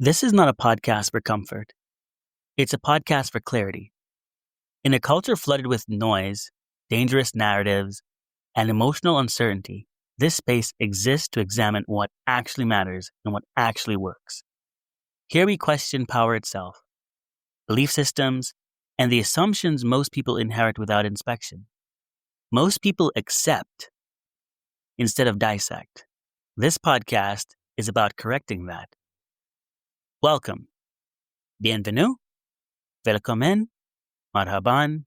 This is not a podcast for comfort. It's a podcast for clarity. In a culture flooded with noise, dangerous narratives, and emotional uncertainty, this space exists to examine what actually matters and what actually works. Here we question power itself, belief systems, and the assumptions most people inherit without inspection. Most people accept instead of dissect. This podcast is about correcting that. Welcome. Bienvenue. Welcome. Marhaban.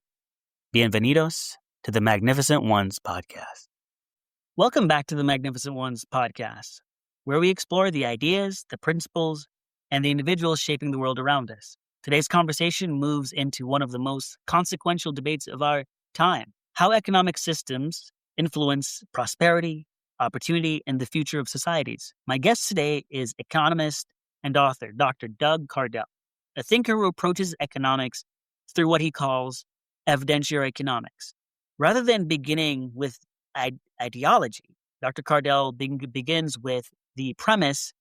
Bienvenidos to the Magnificent Ones podcast. Welcome back to the Magnificent Ones podcast, where we explore the ideas, the principles, and the individuals shaping the world around us. Today's conversation moves into one of the most consequential debates of our time: how economic systems influence prosperity, opportunity, and the future of societies. My guest today is economist and author Dr. Doug Cardell, a thinker who approaches economics through what he calls evidentiary economics. Rather than beginning with ideology, Dr. Cardell begins with the premise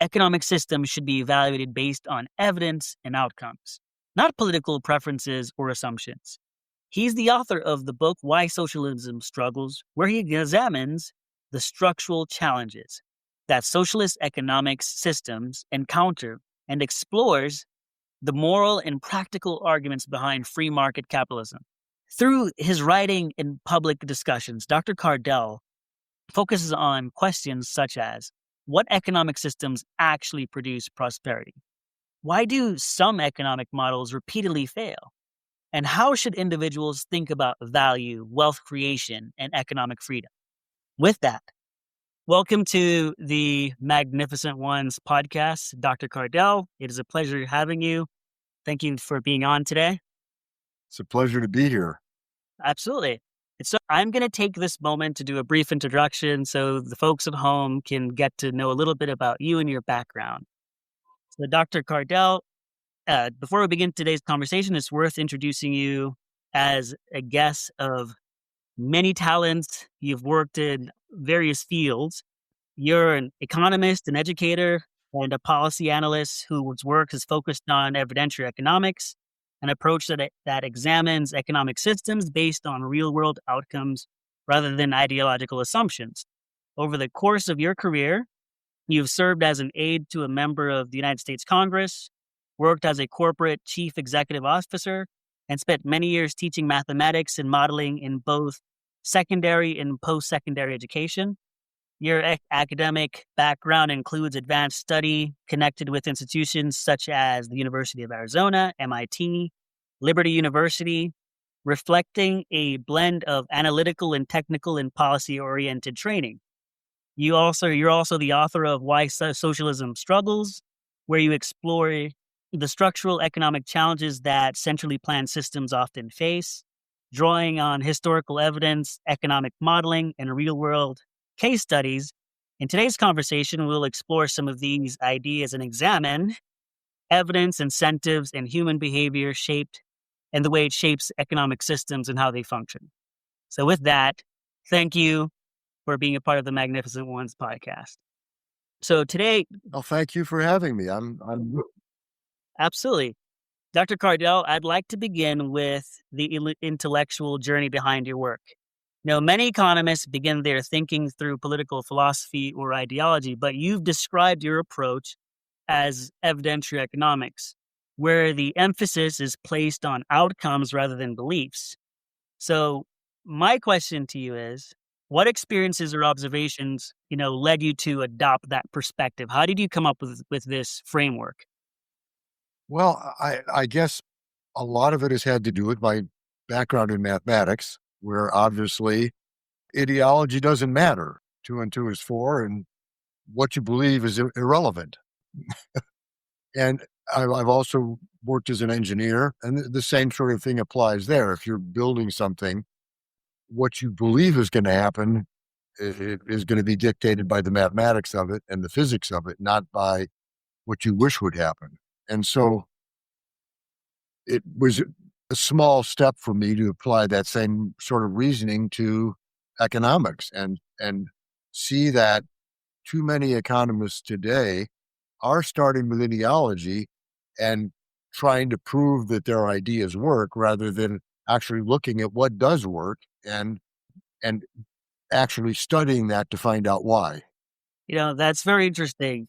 economic systems should be evaluated based on evidence and outcomes, not political preferences or assumptions. He's the author of the book Why Socialism Struggles, where he examines the structural challenges that socialist economic systems encounter and explores the moral and practical arguments behind free market capitalism. Through his writing and public discussions, Dr. Cardell focuses on questions such as, what economic systems actually produce prosperity? Why do some economic models repeatedly fail? And how should individuals think about value, wealth creation, and economic freedom? With that, welcome to the Magnificent Ones podcast, Dr. Cardell. It is a pleasure having you. Thank you for being on today. It's a pleasure to be here. Absolutely. And so I'm going to take this moment to do a brief introduction so the folks at home can get to know a little bit about you and your background. So Dr. Cardell, before we begin today's conversation, it's worth introducing you as a guest of many talents. You've worked in various fields. You're an economist, an educator, and a policy analyst whose work is focused on evidentiary economics, an approach that examines economic systems based on real-world outcomes rather than ideological assumptions. Over the course of your career, you've served as an aide to a member of the United States Congress, worked as a corporate chief executive officer, and spent many years teaching mathematics and modeling in both secondary and post-secondary education. Your academic background includes advanced study connected with institutions such as the University of Arizona, MIT, Liberty University, reflecting a blend of analytical and technical and policy-oriented training. You're also the author of Why Socialism Struggles, where you explore the structural economic challenges that centrally planned systems often face, drawing on historical evidence, economic modeling, and real-world case studies. In today's conversation, we'll explore some of these ideas and examine evidence, incentives, and human behavior and the way it shapes economic systems and how they function. So with that, thank you for being a part of the Magnificent Ones podcast. So today... Well, thank you for having me. I'm Absolutely. Dr. Cardell, I'd like to begin with the intellectual journey behind your work. Many economists begin their thinking through political philosophy or ideology, but you've described your approach as evidentiary economics, where the emphasis is placed on outcomes rather than beliefs. So my question to you is, what experiences or observations, led you to adopt that perspective? How did you come up with this framework? Well, I guess a lot of it has had to do with my background in mathematics, where obviously ideology doesn't matter. 2 and 2 is 4, and what you believe is irrelevant. And I've also worked as an engineer, and the same sort of thing applies there. If you're building something, what you believe is going to happen is going to be dictated by the mathematics of it and the physics of it, not by what you wish would happen. And so it was a small step for me to apply that same sort of reasoning to economics and see that too many economists today are starting with ideology and trying to prove that their ideas work rather than actually looking at what does work and actually studying that to find out why. That's very interesting.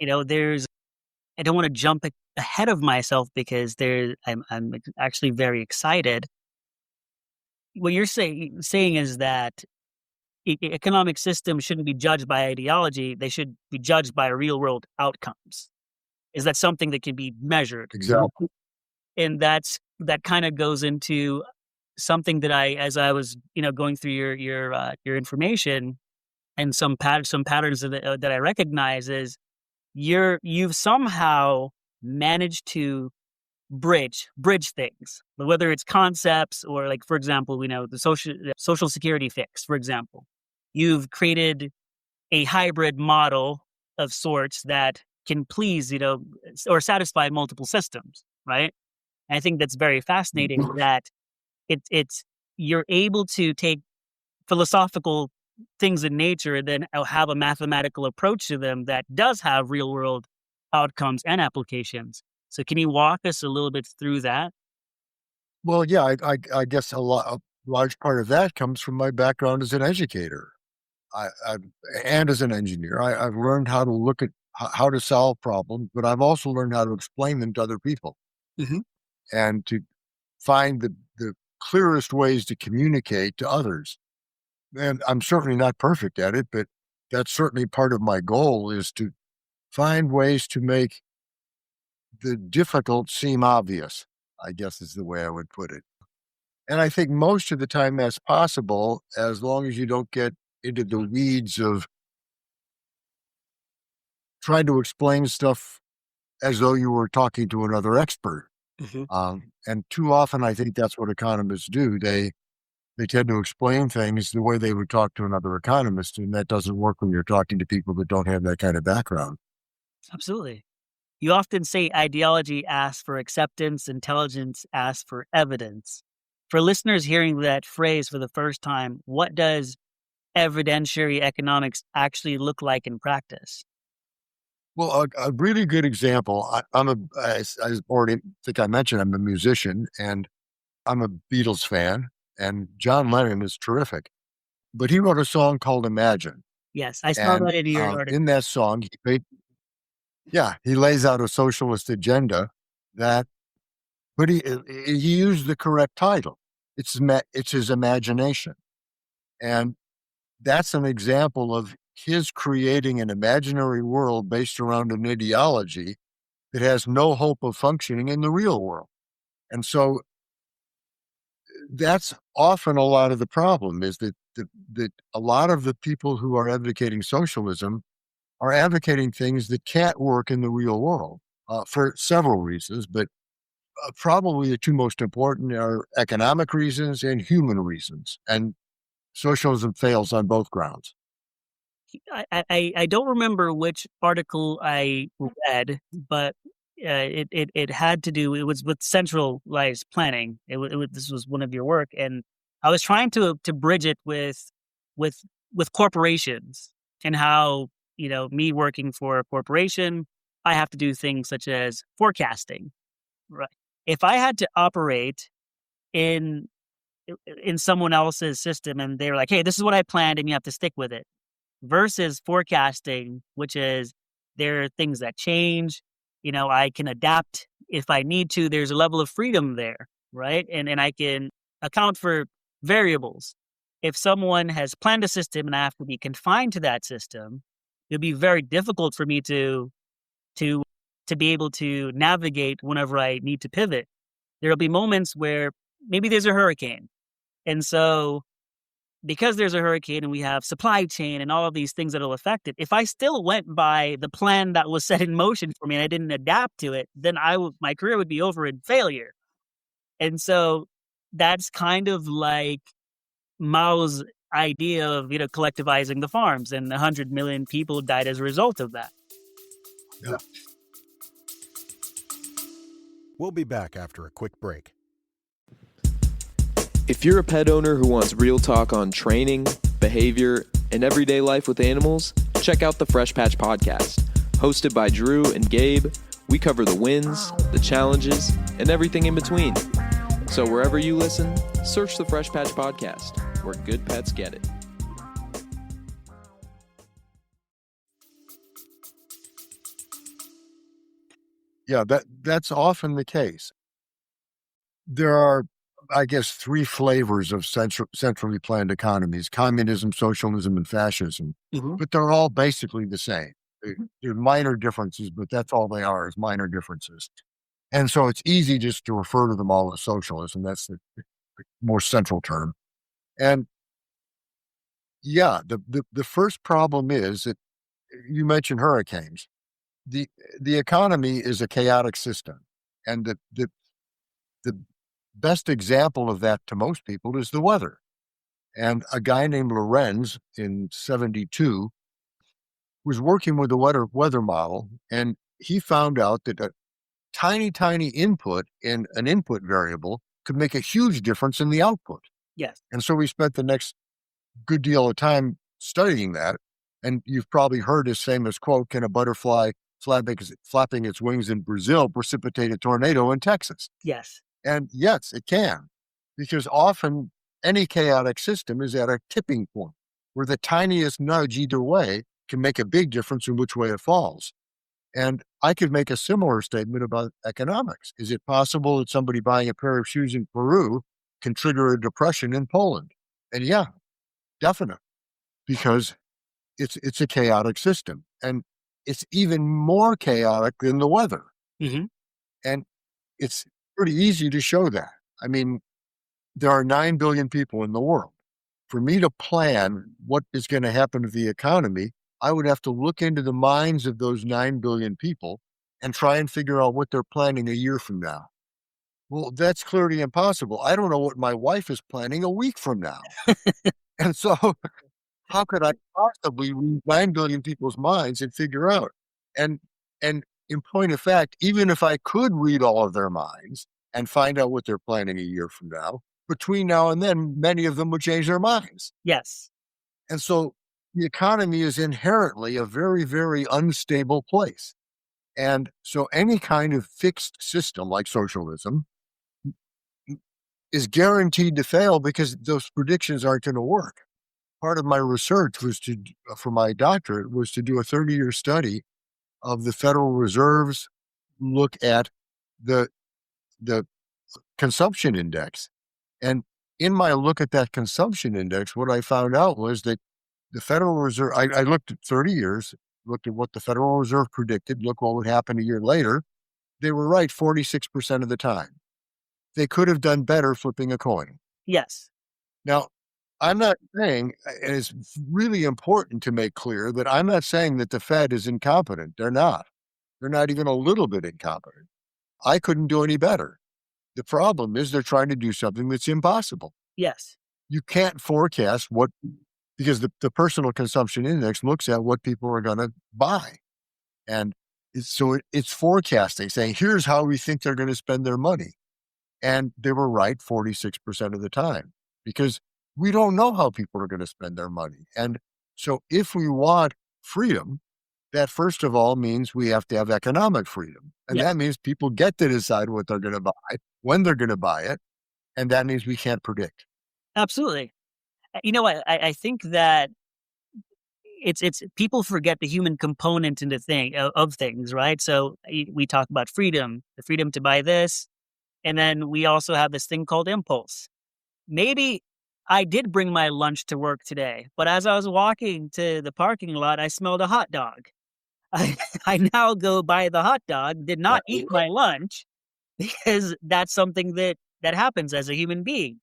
I don't want to jump ahead of myself because I'm actually very excited. What you're saying is that economic systems shouldn't be judged by ideology. They should be judged by real world outcomes. Is that something that can be measured? Exactly. And that kind of goes into something that as I was, going through your information and some patterns that I recognize is you've somehow managed to bridge things, whether it's concepts or, like, for example, the social security fix, for example. You've created a hybrid model of sorts that can please, or satisfy multiple systems, right? And I think that's very fascinating that it's you're able to take philosophical things in nature and then have a mathematical approach to them that does have real world outcomes and applications. So can you walk us a little bit through that? Well, yeah, I guess a large part of that comes from my background as an educator. And as an engineer, I've learned how to look at how to solve problems, but I've also learned how to explain them to other people and to find the clearest ways to communicate to others. And I'm certainly not perfect at it, but that's certainly part of my goal is to find ways to make the difficult seem obvious, I guess is the way I would put it. And I think most of the time that's possible as long as you don't get into the weeds of trying to explain stuff as though you were talking to another expert. And too often, I think that's what economists do. They tend to explain things the way they would talk to another economist, and that doesn't work when you're talking to people that don't have that kind of background. Absolutely. You often say ideology asks for acceptance, intelligence asks for evidence. For listeners hearing that phrase for the first time, what does evidentiary economics actually look like in practice? Well, a really good example. As I already think I mentioned, I'm a musician and I'm a Beatles fan, and John Lennon is terrific. But he wrote a song called Imagine. Yes, I saw And that in your article. in that song, he lays out a socialist agenda but he used the correct title. It's his imagination. And that's an example of his creating an imaginary world based around an ideology that has no hope of functioning in the real world. And so that's often a lot of the problem is that a lot of the people who are advocating socialism are advocating things that can't work in the real world for several reasons, but probably the two most important are economic reasons and human reasons. And socialism fails on both grounds. I don't remember which article I read, but it had to do. It was with centralized planning. This was one of your work, and I was trying to bridge it with corporations and how me working for a corporation, I have to do things such as forecasting. Right. If I had to operate in someone else's system and they're like, hey, this is what I planned and you have to stick with it, versus forecasting, which is there are things that change. I can adapt if I need to. There's a level of freedom there, right? And I can account for variables. If someone has planned a system and I have to be confined to that system, it'll be very difficult for me to be able to navigate whenever I need to pivot. There'll be moments where maybe there's a hurricane. And so because there's a hurricane and we have supply chain and all of these things that will affect it, if I still went by the plan that was set in motion for me and I didn't adapt to it, then my career would be over in failure. And so that's kind of like Mao's idea of, collectivizing the farms, and 100 million people died as a result of that. Yeah. We'll be back after a quick break. If you're a pet owner who wants real talk on training, behavior, and everyday life with animals, check out the Fresh Patch Podcast, Hosted by Drew and Gabe, we cover the wins, the challenges, and everything in between. So wherever you listen, search the Fresh Patch Podcast, where good pets get it. Yeah, that's often the case. There are, I guess, three flavors of centrally planned economies: communism, socialism, and fascism. Mm-hmm. But they're all basically the same. There are minor differences, but that's all they are, is minor differences. And so it's easy just to refer to them all as socialism. That's the more central term. And yeah, the first problem is that you mentioned hurricanes. The economy is a chaotic system. And the best example of that to most people is the weather. And a guy named Lorenz in 1972 was working with a weather model, and he found out that a tiny input in an input variable could make a huge difference in the output. Yes. And so we spent the next good deal of time studying that. And you've probably heard his famous quote, "Can a butterfly flapping its wings in Brazil precipitate a tornado in Texas?" Yes. And yes, it can, because often any chaotic system is at a tipping point where the tiniest nudge either way can make a big difference in which way it falls. And I could make a similar statement about economics. Is it possible that somebody buying a pair of shoes in Peru can trigger a depression in Poland? And yeah, definitely, because it's a chaotic system. And it's even more chaotic than the weather. Mm-hmm. And it's pretty easy to show that. I mean, there are 9 billion people in the world. For me to plan what is going to happen to the economy, I would have to look into the minds of those 9 billion people and try and figure out what they're planning a year from now. Well, that's clearly impossible. I don't know what my wife is planning a week from now. And so how could I possibly read 9 billion people's minds and figure out? And in point of fact, even if I could read all of their minds and find out what they're planning a year from now, between now and then, many of them would change their minds. Yes. And so the economy is inherently a very, very unstable place. And so any kind of fixed system like socialism is guaranteed to fail because those predictions aren't going to work. Part of my research for my doctorate was to do a 30-year study of the Federal Reserve's look at the consumption index. And in my look at that consumption index, what I found out was that the Federal Reserve, I looked at 30 years, looked at what the Federal Reserve predicted, look what would happen a year later. They were right 46% of the time. They could have done better flipping a coin. Yes. Now, I'm not saying, and it's really important to make clear that I'm not saying that the Fed is incompetent. They're not. They're not even a little bit incompetent. I couldn't do any better. The problem is they're trying to do something that's impossible. Yes. You can't forecast because the personal consumption index looks at what people are going to buy. And it's forecasting, saying, here's how we think they're going to spend their money. And they were right 46% of the time, because we don't know how people are going to spend their money. And so if we want freedom, that first of all means we have to have economic freedom. And that means people get to decide what they're going to buy, when they're going to buy it. And that means we can't predict. Absolutely. You know what? I think that it's people forget the human component of things, right? So we talk about freedom, the freedom to buy this. And then we also have this thing called impulse. Maybe I did bring my lunch to work today, but as I was walking to the parking lot, I smelled a hot dog. I now go buy the hot dog, did not eat my lunch, because that's something that happens as a human being.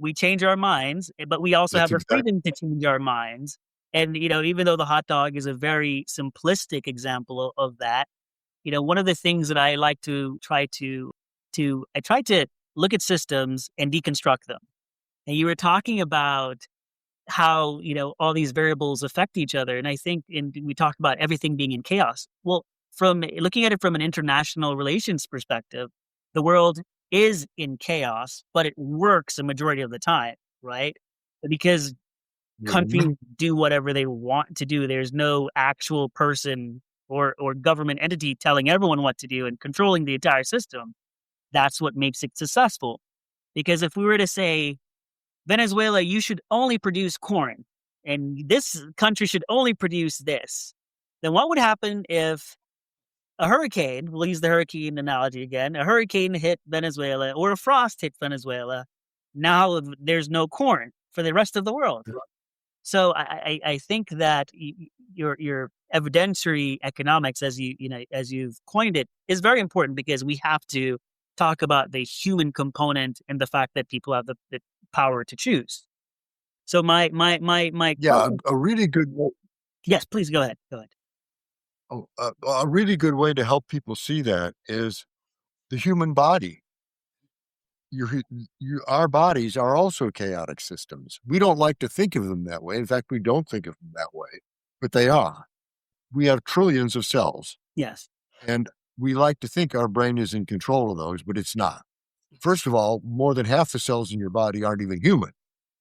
We change our minds, but we also have the freedom to change our minds. And, even though the hot dog is a very simplistic example of that, one of the things that I like to try to look at systems and deconstruct them. And you were talking about how, all these variables affect each other. And I think we talked about everything being in chaos. Well, from looking at it from an international relations perspective, the world is in chaos, but it works a majority of the time, right? Because countries do whatever they want to do. There's no actual person or government entity telling everyone what to do and controlling the entire system, that's what makes it successful. Because if we were to say, Venezuela, you should only produce corn, and this country should only produce this, then what would happen if a hurricane, we'll use the hurricane analogy again, a hurricane hit Venezuela or a frost hit Venezuela? Now there's no corn for the rest of the world. So I think that your evidentiary economics, as you've coined it, is very important, because we have to talk about the human component and the fact that people have the power to choose. So my a really good yes, please go ahead. a really good way to help people see that is the human body. Our bodies are also chaotic systems. We don't like to think of them that way. In fact, we don't think of them that way, but they are. We have trillions of cells. Yes. And we like to think our brain is in control of those, but it's not. First of all, more than half the cells in your body aren't even human.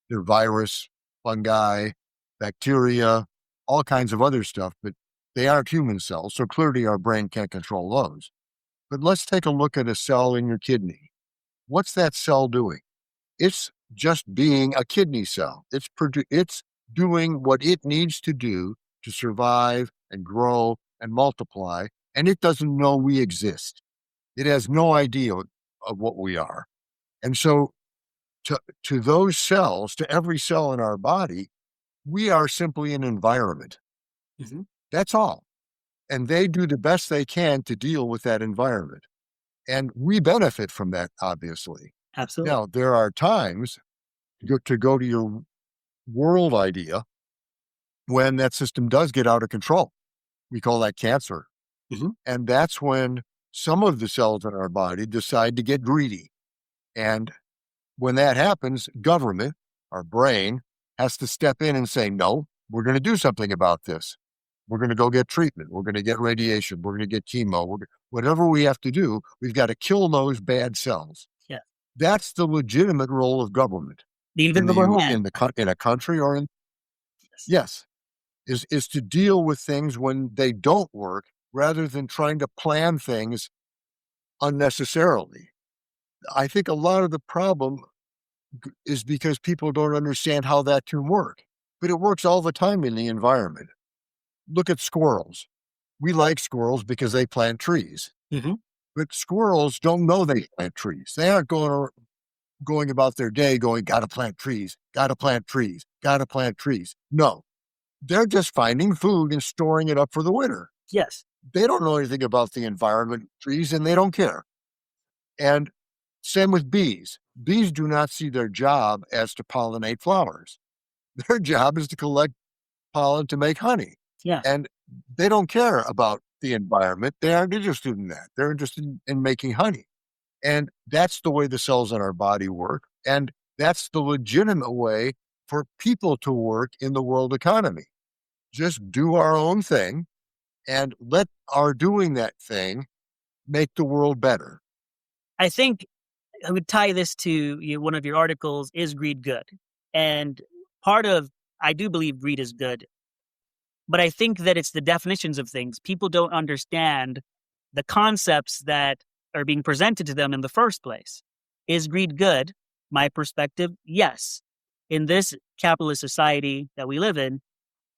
They're virus, fungi, bacteria, all kinds of other stuff, but they aren't human cells. So clearly our brain can't control those. But let's take a look at a cell in your kidney. What's that cell doing? It's just being a kidney cell. It's doing what it needs to do to survive and grow and multiply, and it doesn't know we exist. It has no idea of what we are. And so to those cells, to every cell in our body, we are simply an environment. Mm-hmm. That's all. And they do the best they can to deal with that environment. And we benefit from that, obviously. Absolutely. Now, there are times, to go to your world idea, when that system does get out of control. We call that cancer. Mm-hmm. And that's when some of the cells in our body decide to get greedy. And when that happens, government, our brain, has to step in and say, no, we're going to do something about this. We're going to go get treatment. We're going to get radiation. We're going to get chemo. Whatever we have to do, we've got to kill those bad cells. Yeah. That's the legitimate role of government. The invisible hand. In a country or in... Yes. Is to deal with things when they don't work, rather than trying to plan things unnecessarily. I think a lot of the problem is because people don't understand how that can work. But it works all the time in the environment. Look at squirrels. We like squirrels because they plant trees. Mm-hmm. But squirrels don't know they plant trees. They aren't going about their day going, gotta plant trees, gotta plant trees, gotta plant trees. No, they're just finding food and storing it up for the winter. Yes. They don't know anything about the environment, trees, and they don't care. And same with bees. Bees do not see their job as to pollinate flowers. Their job is to collect pollen to make honey. Yeah. And they don't care about the environment. They aren't interested in that. They're interested in making honey. And that's the way the cells in our body work. And that's the legitimate way for people to work in the world economy. Just do our own thing and let our doing that thing make the world better. I think I would tie this to one of your articles, Is Greed Good? And I do believe greed is good. But I think that it's the definitions of things. People don't understand the concepts that are being presented to them in the first place. Is greed good? My perspective, yes. In this capitalist society that we live in,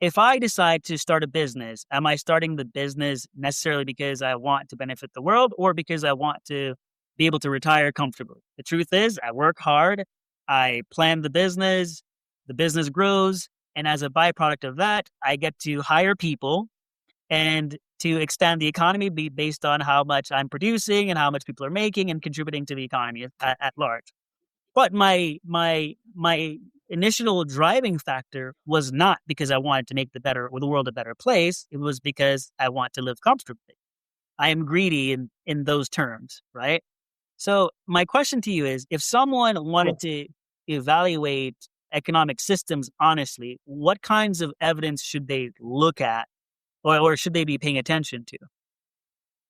if I decide to start a business, am I starting the business necessarily because I want to benefit the world or because I want to be able to retire comfortably? The truth is, I work hard, I plan the business grows, and as a byproduct of that, I get to hire people and to extend the economy based on how much I'm producing and how much people are making and contributing to the economy at large. But my initial driving factor was not because I wanted to make the world a better place. It was because I want to live comfortably. I am greedy in those terms, right? So my question to you is, if someone wanted to evaluate economic systems honestly, what kinds of evidence should they look at or should they be paying attention to?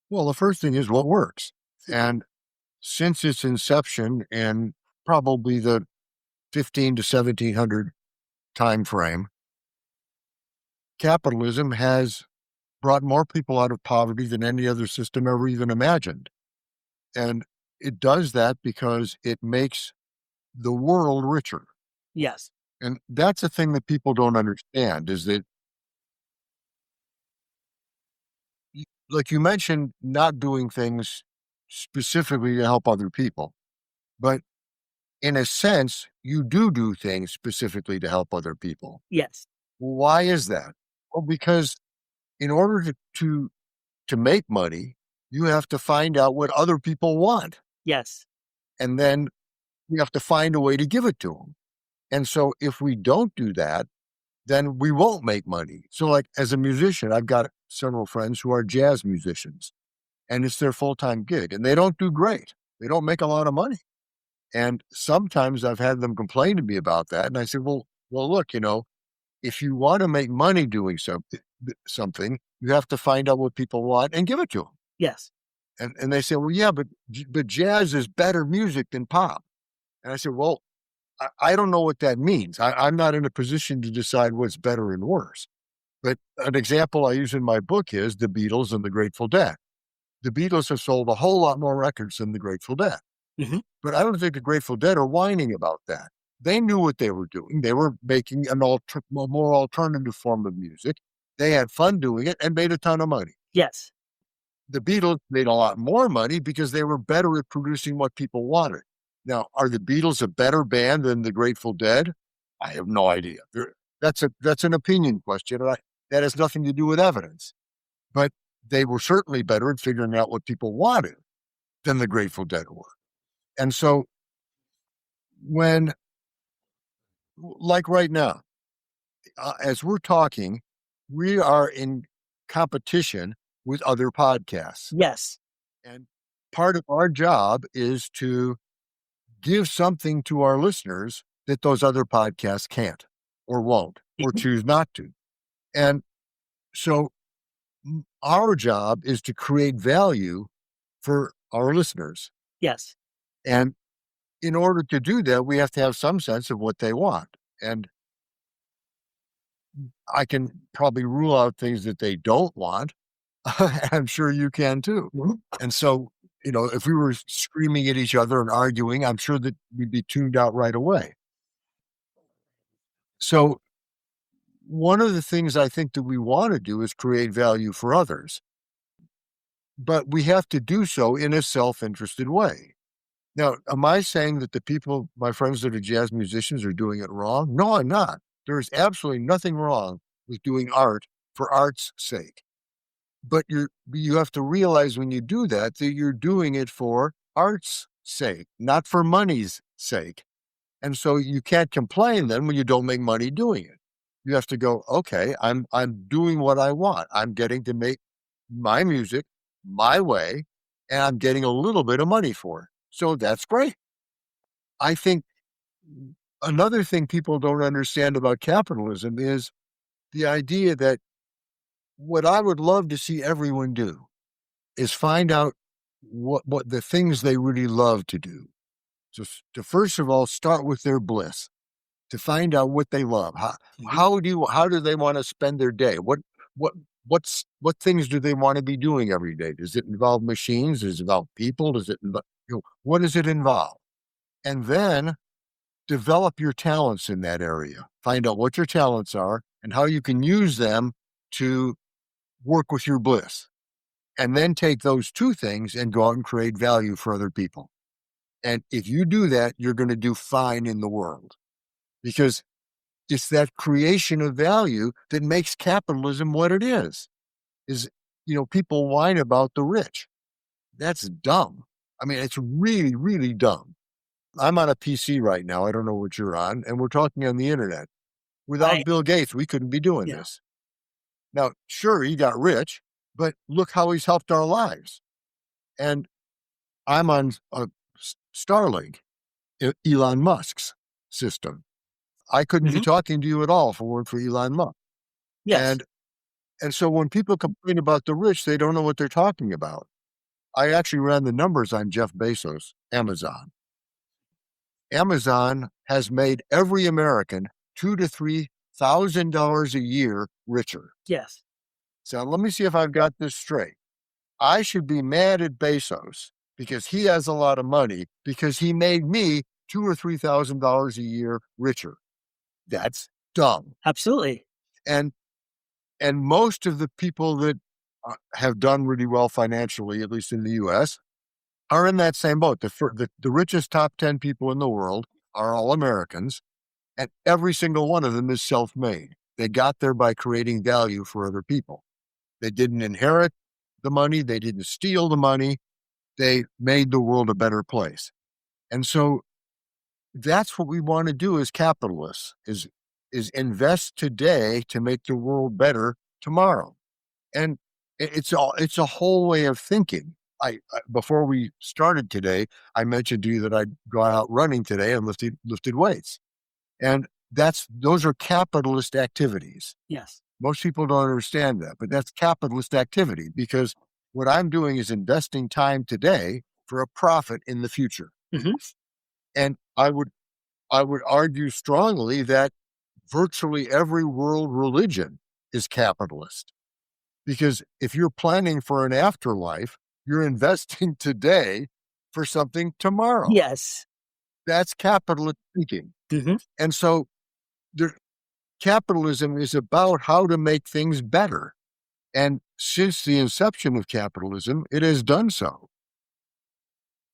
Well, the first thing is what works. And since its inception in probably the 15 to 1700 time frame, capitalism has brought more people out of poverty than any other system ever even imagined. And it does that because it makes the world richer. Yes. And that's a thing that people don't understand, is that, like you mentioned, not doing things specifically to help other people. But in a sense, you do things specifically to help other people. Yes. Why is that? Well, because in order to make money, you have to find out what other people want. Yes. And then you have to find a way to give it to them. And so if we don't do that, then we won't make money. So like as a musician, I've got several friends who are jazz musicians, and it's their full-time gig, and they don't do great. They don't make a lot of money. And sometimes I've had them complain to me about that. And I said, well, look, if you want to make money doing something, you have to find out what people want and give it to them. Yes. And they say, well, yeah, but jazz is better music than pop. And I said, well, I don't know what that means. I'm not in a position to decide what's better and worse. But an example I use in my book is the Beatles and the Grateful Dead. The Beatles have sold a whole lot more records than the Grateful Dead. Mm-hmm. But I don't think the Grateful Dead are whining about that. They knew what they were doing. They were making a more alternative form of music. They had fun doing it and made a ton of money. Yes. The Beatles made a lot more money because they were better at producing what people wanted. Now, are the Beatles a better band than the Grateful Dead? I have no idea. That's an opinion question. That has nothing to do with evidence. But they were certainly better at figuring out what people wanted than the Grateful Dead were. And so when, like right now, as we're talking, we are in competition with other podcasts. Yes. And part of our job is to give something to our listeners that those other podcasts can't or won't or choose not to. And so our job is to create value for our listeners. Yes. And in order to do that, we have to have some sense of what they want. And I can probably rule out things that they don't want. I'm sure you can too. Mm-hmm. And so, if we were screaming at each other and arguing, I'm sure that we'd be tuned out right away. So one of the things I think that we want to do is create value for others. But we have to do so in a self-interested way. Now, am I saying that the people, my friends that are jazz musicians, are doing it wrong? No, I'm not. There is absolutely nothing wrong with doing art for art's sake. But you have to realize when you do that you're doing it for art's sake, not for money's sake. And so you can't complain then when you don't make money doing it. You have to go, okay, I'm doing what I want. I'm getting to make my music my way, and I'm getting a little bit of money for it. So that's great. I think another thing people don't understand about capitalism is the idea that what I would love to see everyone do is find out what the things they really love to do. So to first of all, start with their bliss, to find out what they love. How do they want to spend their day? What things do they want to be doing every day? Does it involve machines? Does it involve people? Does it involve, what does it involve? And then develop your talents in that area. Find out what your talents are and how you can use them to work with your bliss. And then take those two things and go out and create value for other people. And if you do that, you're going to do fine in the world, because it's that creation of value that makes capitalism what it is. People whine about the rich. That's dumb. I mean, it's really, really dumb. I'm on a PC right now. I don't know what you're on, and we're talking on the internet. Without Bill Gates, we couldn't be doing this. Now, sure, he got rich, but look how he's helped our lives. And I'm on a Starlink, Elon Musk's system. I couldn't be talking to you at all if it weren't for Elon Musk. Yes. And so when people complain about the rich, they don't know what they're talking about. I actually ran the numbers on Jeff Bezos, Amazon. Amazon has made every American $2,000 to $3,000 a year richer. Yes. So let me see if I've got this straight. I should be mad at Bezos because he has a lot of money because he made me $2,000 or $3,000 a year richer. That's dumb. Absolutely. And most of the people that have done really well financially, at least in the U.S., are in that same boat. The richest top 10 people in the world are all Americans, and every single one of them is self-made. They got there by creating value for other people. They didn't inherit the money. They didn't steal the money. They made the world a better place. And so that's what we want to do as capitalists, is invest today to make the world better tomorrow. And it's a whole way of thinking. I before we started today, I mentioned to you that I'd gone out running today and lifted weights. And those are capitalist activities. Yes. Most people don't understand that, but that's capitalist activity, because what I'm doing is investing time today for a profit in the future. Mhm. And I would argue strongly that virtually every world religion is capitalist, because if you're planning for an afterlife, you're investing today for something tomorrow. Yes. That's capitalist thinking. Mhm. And so capitalism is about how to make things better. And since the inception of capitalism, it has done so.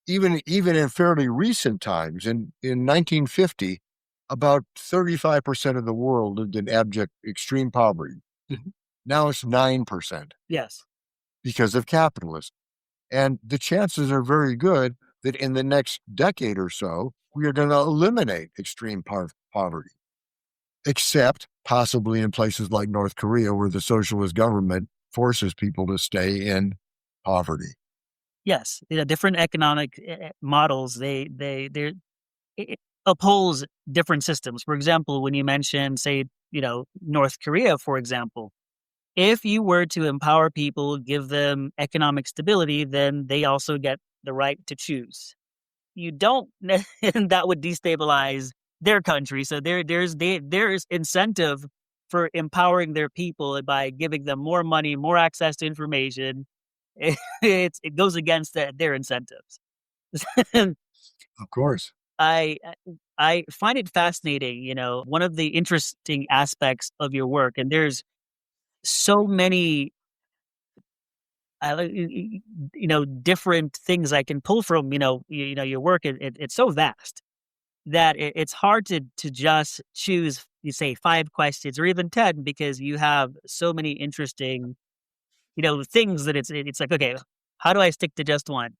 Even in fairly recent times, in 1950, about 35% of the world lived in abject extreme poverty. Mhm. Now it's 9% Yes. because of capitalism. And the chances are very good that in the next decade or so, we are going to eliminate extreme poverty, except possibly in places like North Korea, where the socialist government forces people to stay in poverty. Yes. Different economic models, they oppose different systems. For example, when you mention, say, North Korea, for example, if you were to empower people, give them economic stability, then they also get the right to choose. You don't, and that would destabilize their country. So there's incentive for empowering their people by giving them more money, more access to information. It goes against their incentives. Of course. I find it fascinating. One of the interesting aspects of your work, and there's so many different things I can pull from, your work. It's so vast that it's hard to just choose, you say 5 questions or even 10, because you have so many interesting, things that it's like, okay, how do I stick to just one?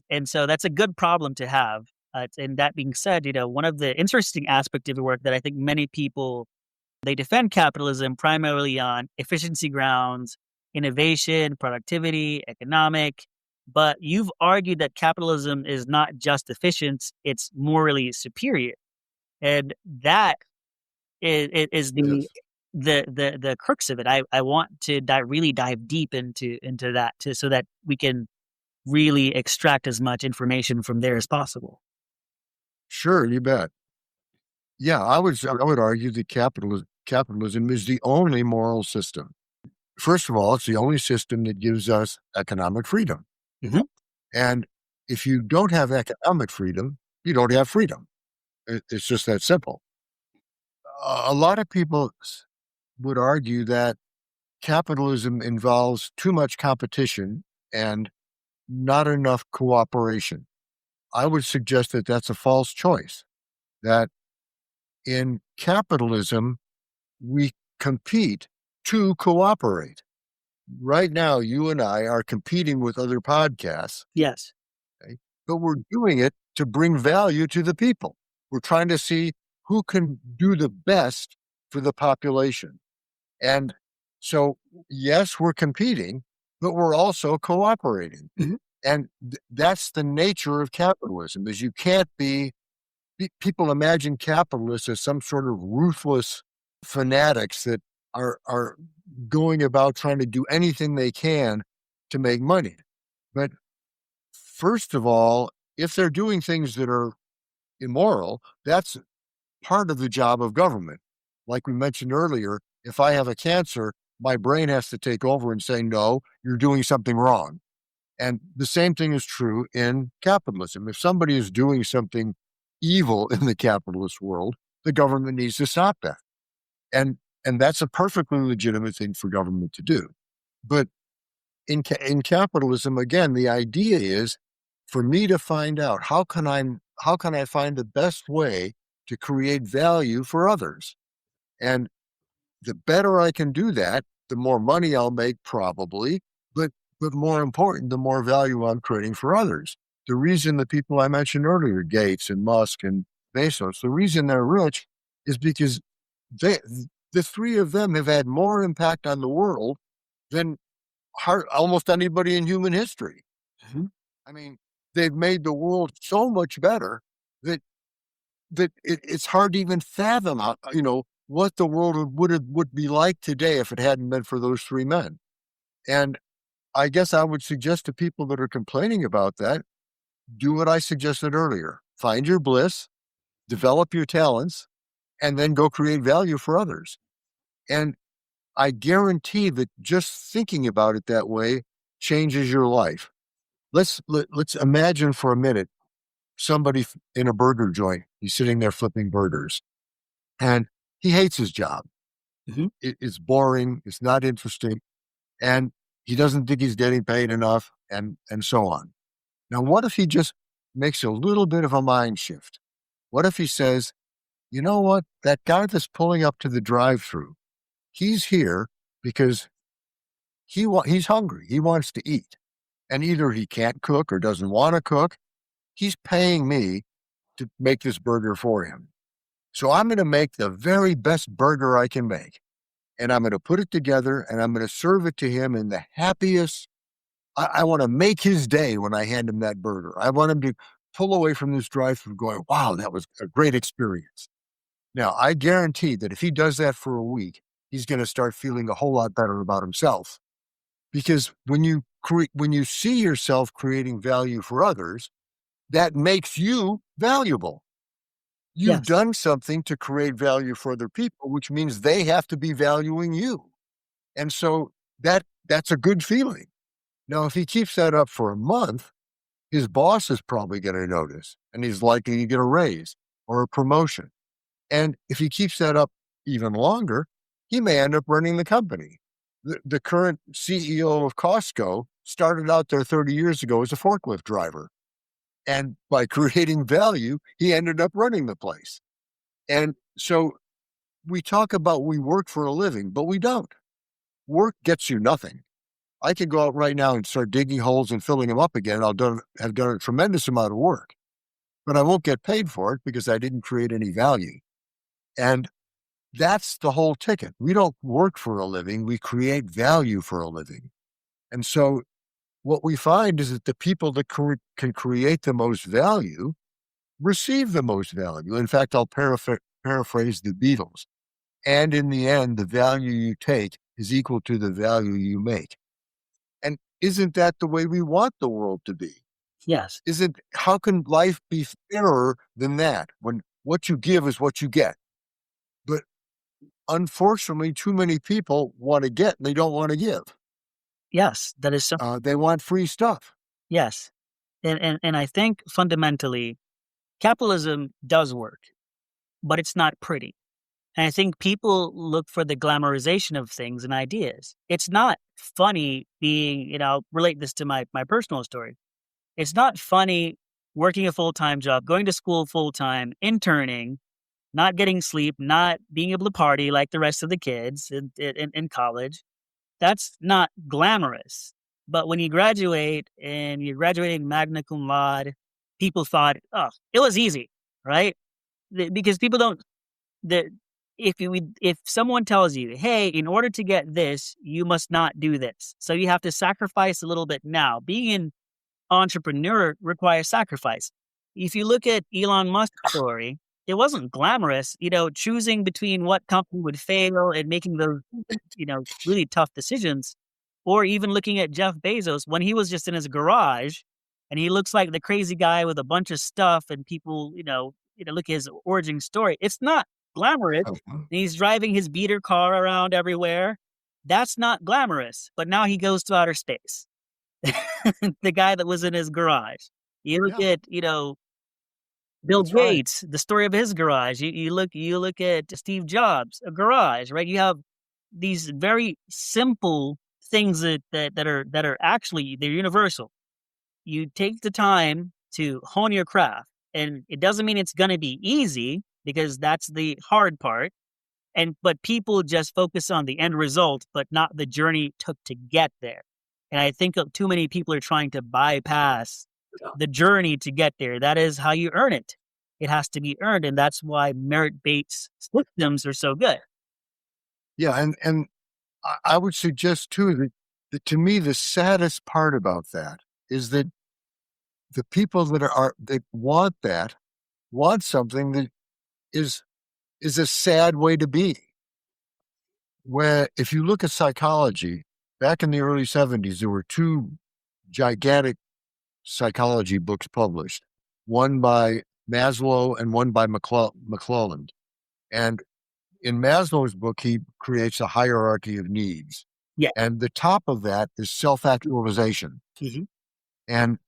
And so that's a good problem to have. And that being said, one of the interesting aspects of your work that I think many people, they defend capitalism primarily on efficiency grounds, innovation, productivity, economic. But you've argued that capitalism is not just efficient, it's morally superior. And that is Yes. the crux of it. I want to really dive deep into that, so that we can really extract as much information from there as possible. Sure, you bet. Yeah, I would argue that capitalism is the only moral system. First of all, it's the only system that gives us economic freedom. Mhm. And if you don't have economic freedom, you don't have freedom. It's just that simple. A lot of people would argue that capitalism involves too much competition and not enough cooperation. I would suggest that that's a false choice, that in capitalism, we compete to cooperate. Right now, you and I are competing with other podcasts, Yes. okay? But we're doing it to bring value to the people. We're trying to see who can do the best for the population. And so, yes, we're competing, but we're also cooperating. Mhm. And that's the nature of capitalism, is you can't people imagine capitalists as some sort of ruthless fanatics that are going about trying to do anything they can to make money. But first of all, if they're doing things that are immoral, that's part of the job of government. Like we mentioned earlier, if I have a cancer, my brain has to take over and say, no, you're doing something wrong. And the same thing is true in capitalism. If somebody is doing something evil in the capitalist world, the government needs to stop that. And that's a perfectly legitimate thing for government to do. But in capitalism, again, the idea is for me to find out how can I find the best way to create value for others. And the better I can do that, the more money I'll make probably, but more important, the more value I'm creating for others. The reason the people I mentioned earlier, Gates and Musk and Bezos, the reason they're rich is because the three of them have had more impact on the world than almost anybody in human history. Mhm. I mean, they've made the world so much better that it's hard to even fathom how, what the world would be like today if it hadn't been for those three men. And I guess I would suggest to people that are complaining about that, do what I suggested earlier. Find your bliss, develop your talents, and then go create value for others. And I guarantee that just thinking about it that way changes your life. Let's imagine for a minute somebody in a burger joint. He's sitting there flipping burgers, and he hates his job. Mhm. It's boring. It's not interesting, and he doesn't think he's getting paid enough, and so on. Now, what if he just makes a little bit of a mind shift? What if he says, you know what? That guy that's pulling up to the drive-thru, he's here because he's hungry. He wants to eat. And either he can't cook or doesn't want to cook. He's paying me to make this burger for him. So I'm going to make the very best burger I can make. And I'm going to put it together and I'm going to serve it to him in the happiest. I want to make his day when I hand him that burger. I want him to pull away from this drive-thru going, wow, that was a great experience. Now, I guarantee that if he does that for a week, he's going to start feeling a whole lot better about himself. Because when you see yourself creating value for others, that makes you valuable. You've Yes. done something to create value for other people, which means they have to be valuing you. And so that's a good feeling. Now, if he keeps that up for a month, his boss is probably going to notice, and he's likely to get a raise or a promotion. And if he keeps that up even longer, he may end up running the company. The current CEO of Costco started out there 30 years ago as a forklift driver. And by creating value, he ended up running the place. And so we talk about we work for a living, but we don't. Work gets you nothing. I could go out right now and start digging holes and filling them up again. Have done a tremendous amount of work, but I won't get paid for it because I didn't create any value. And that's the whole ticket. We don't work for a living. We create value for a living. And so what we find is that the people that can create the most value receive the most value. In fact, I'll paraphrase the Beatles. And in the end, the value you take is equal to the value you make. And isn't that the way we want the world to be? Yes. How can life be fairer than that when what you give is what you get? But unfortunately, too many people want to get and they don't want to give. Yes. That is so. They want free stuff. Yes. And I think fundamentally, capitalism does work, but it's not pretty. And I think people look for the glamorization of things and ideas. It's not funny being, relate this to my personal story. It's not funny working a full-time job, going to school full-time, interning, not getting sleep, not being able to party like the rest of the kids in college. That's not glamorous. But when you graduate and you're graduating magna cum laude, people thought, oh, it was easy, right? Because people don't, if someone tells you, hey, in order to get this, you must not do this. So you have to sacrifice a little bit now. Being an entrepreneur requires sacrifice. If you look at Elon Musk's story, it wasn't glamorous, choosing between what company would fail and making those, really tough decisions. Or even looking at Jeff Bezos when he was just in his garage and he looks like the crazy guy with a bunch of stuff and people, look at his origin story. It's not glamorous. Oh, And he's driving his beater car around everywhere. That's not glamorous, but now he goes to outer space. The guy that was in his garage. You look Yeah, at, Bill that's right. Gates, the story of his garage. You look at Steve Jobs, a garage, right? You have these very simple things that are actually they're universal. You take the time to hone your craft, and it doesn't mean it's going to be easy because that's the hard part. But people just focus on the end result, but not the journey it took to get there. And I think too many people are trying to bypass the journey to get there. That is how you earn it. It has to be earned, and that's why merit-based systems are so good. Yeah, and I would suggest too that to me the saddest part about that is that the people that want something that is is a sad way to be. Where if you look at psychology, back in the early 70s, there were two gigantic psychology books published, one by Maslow and one by McClelland. And in Maslow's book, he creates a hierarchy of needs. Yeah. And the top of that is self-actualization. Mhm. And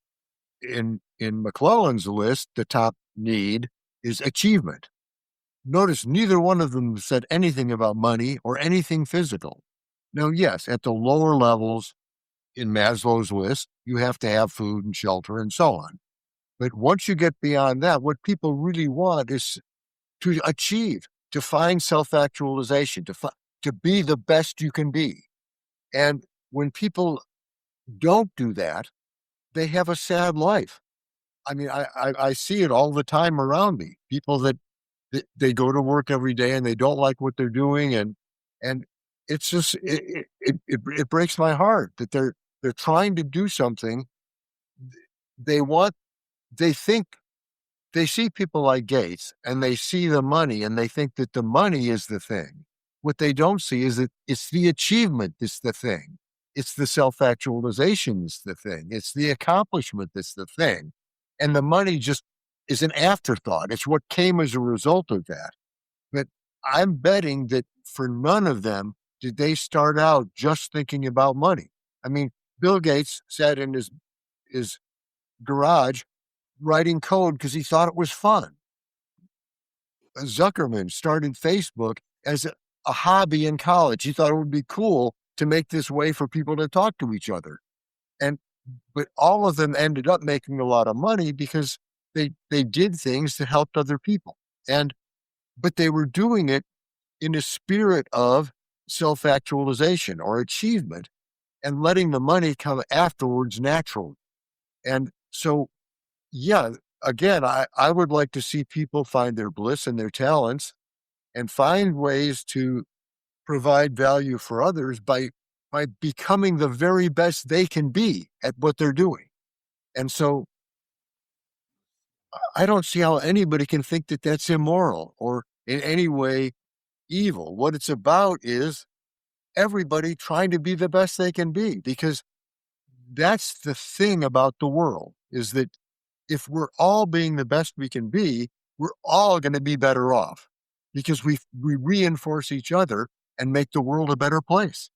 in McClelland's list, the top need is achievement. Notice neither one of them said anything about money or anything physical. Now, yes, at the lower levels in Maslow's list, you have to have food and shelter and so on. But once you get beyond that, what people really want is to achieve, to find self-actualization, to be the best you can be. And when people don't do that, they have a sad life. I mean, I see it all the time around me. People that they go to work every day and they don't like what they're doing, and it's just it breaks my heart that they're trying to do something. They want they think they see people like Gates and they see the money and they think that the money is the thing. What they don't see is that it's the achievement that's the thing. It's the self-actualization that's the thing. It's the accomplishment that's the thing. And the money just is an afterthought. It's what came as a result of that. But I'm betting that for none of them did they start out just thinking about money. I mean, Bill Gates sat in his garage writing code because he thought it was fun. Zuckerman started Facebook as a hobby in college. He thought it would be cool to make this way for people to talk to each other. But all of them ended up making a lot of money because they did things that helped other people. But they were doing it in a spirit of self-actualization or achievement and letting the money come afterwards naturally. And so, yeah, again, I would like to see people find their bliss and their talents and find ways to provide value for others by becoming the very best they can be at what they're doing. And so I don't see how anybody can think that that's immoral or in any way evil. What it's about is everybody trying to be the best they can be, because that's the thing about the world, is that if we're all being the best we can be, we're all going to be better off because we reinforce each other and make the world a better place.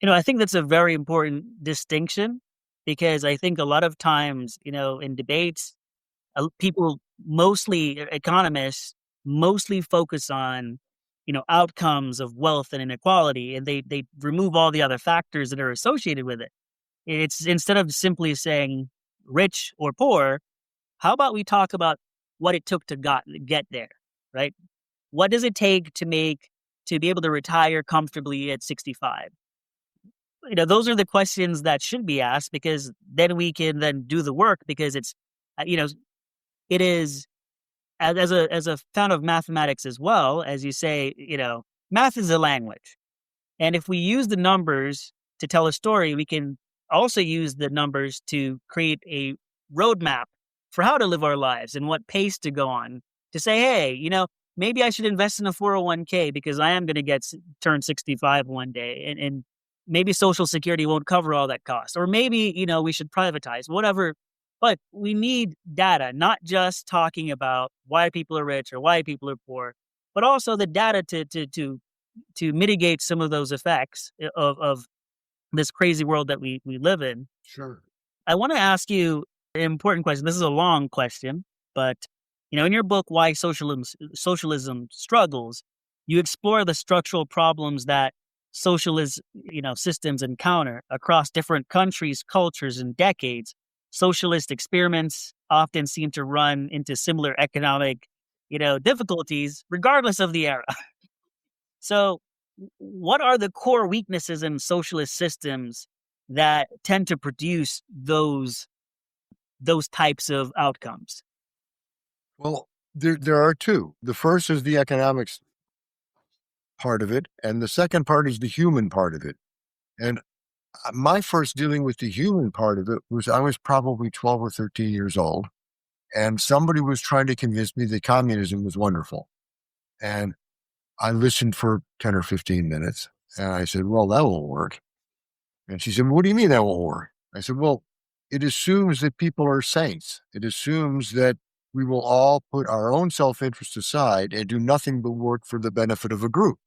I think that's a very important distinction because I think a lot of times, in debates, people, mostly economists, mostly focus on, outcomes of wealth and inequality, and they remove all the other factors that are associated with it. It's instead of simply saying rich or poor, how about we talk about what it took to get there, right? What does it take to be able to retire comfortably at 65? Those are the questions that should be asked, because then we can then do the work, because it's, it is, as a fan of mathematics as well, as you say, math is a language. And if we use the numbers to tell a story, we can also use the numbers to create a roadmap for how to live our lives and what pace to go on, to say, hey, maybe I should invest in a 401k because I am going to turn 65 one day, and maybe Social Security won't cover all that cost. Or maybe, we should privatize, whatever. But we need data, not just talking about why people are rich or why people are poor, but also the data to to mitigate some of those effects of this crazy world that we live in. Sure. I want to ask you an important question. This is a long question, but in your book, Why Socialism Struggles, you explore the structural problems that socialist systems encounter across different countries, cultures, and decades. Socialist experiments often seem to run into similar economic, difficulties, regardless of the era. So, what are the core weaknesses in socialist systems that tend to produce those types of outcomes? Well, there are two. The first is the economics part of it, and the second part is the human part of it. And my first dealing with the human part of it was I was probably 12 or 13 years old, and somebody was trying to convince me that communism was wonderful. And I listened for 10 or 15 minutes, and I said, well, that won't work. And she said, what do you mean that won't work? I said, well, it assumes that people are saints. It assumes that we will all put our own self-interest aside and do nothing but work for the benefit of a group.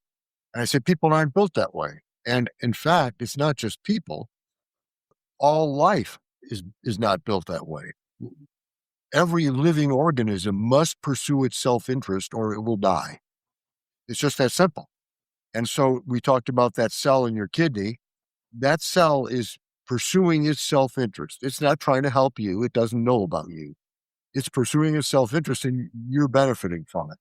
And I said, people aren't built that way. And in fact, it's not just people. All life is not built that way. Every living organism must pursue its self-interest or it will die. It's just that simple. And so we talked about that cell in your kidney. That cell is pursuing its self-interest. It's not trying to help you. It doesn't know about you. It's pursuing its self-interest and you're benefiting from it.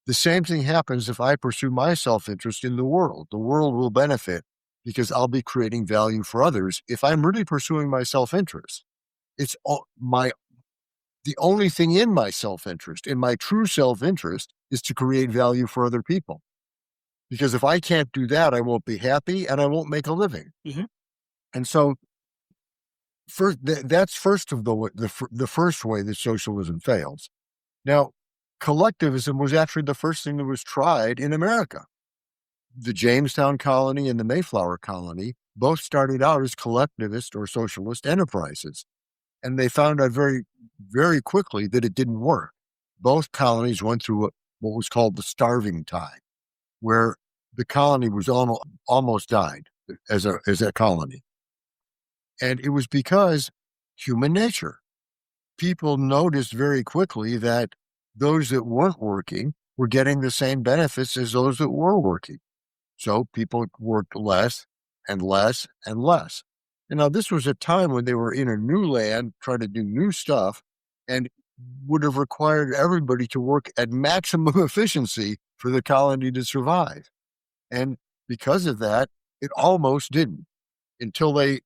The same thing happens if I pursue my self-interest in the world. The world will benefit because I'll be creating value for others if I'm really pursuing my self-interest. It's the only thing in my self-interest, in my true self-interest, is to create value for other people. Because if I can't do that, I won't be happy and I won't make a living. Mm-hmm. And so that's first of the first way that socialism fails. Now, collectivism was actually the first thing that was tried in America. The Jamestown colony and the Mayflower colony both started out as collectivist or socialist enterprises. And they found out very, very quickly that it didn't work. Both colonies went through what was called the starving time, where the colony was almost died as a colony. And it was because human nature. People noticed very quickly that those that weren't working were getting the same benefits as those that were working. So people worked less and less and less. And now this was a time when they were in a new land trying to do new stuff and would have required everybody to work at maximum efficiency for the colony to survive. And because of that, it almost didn't until they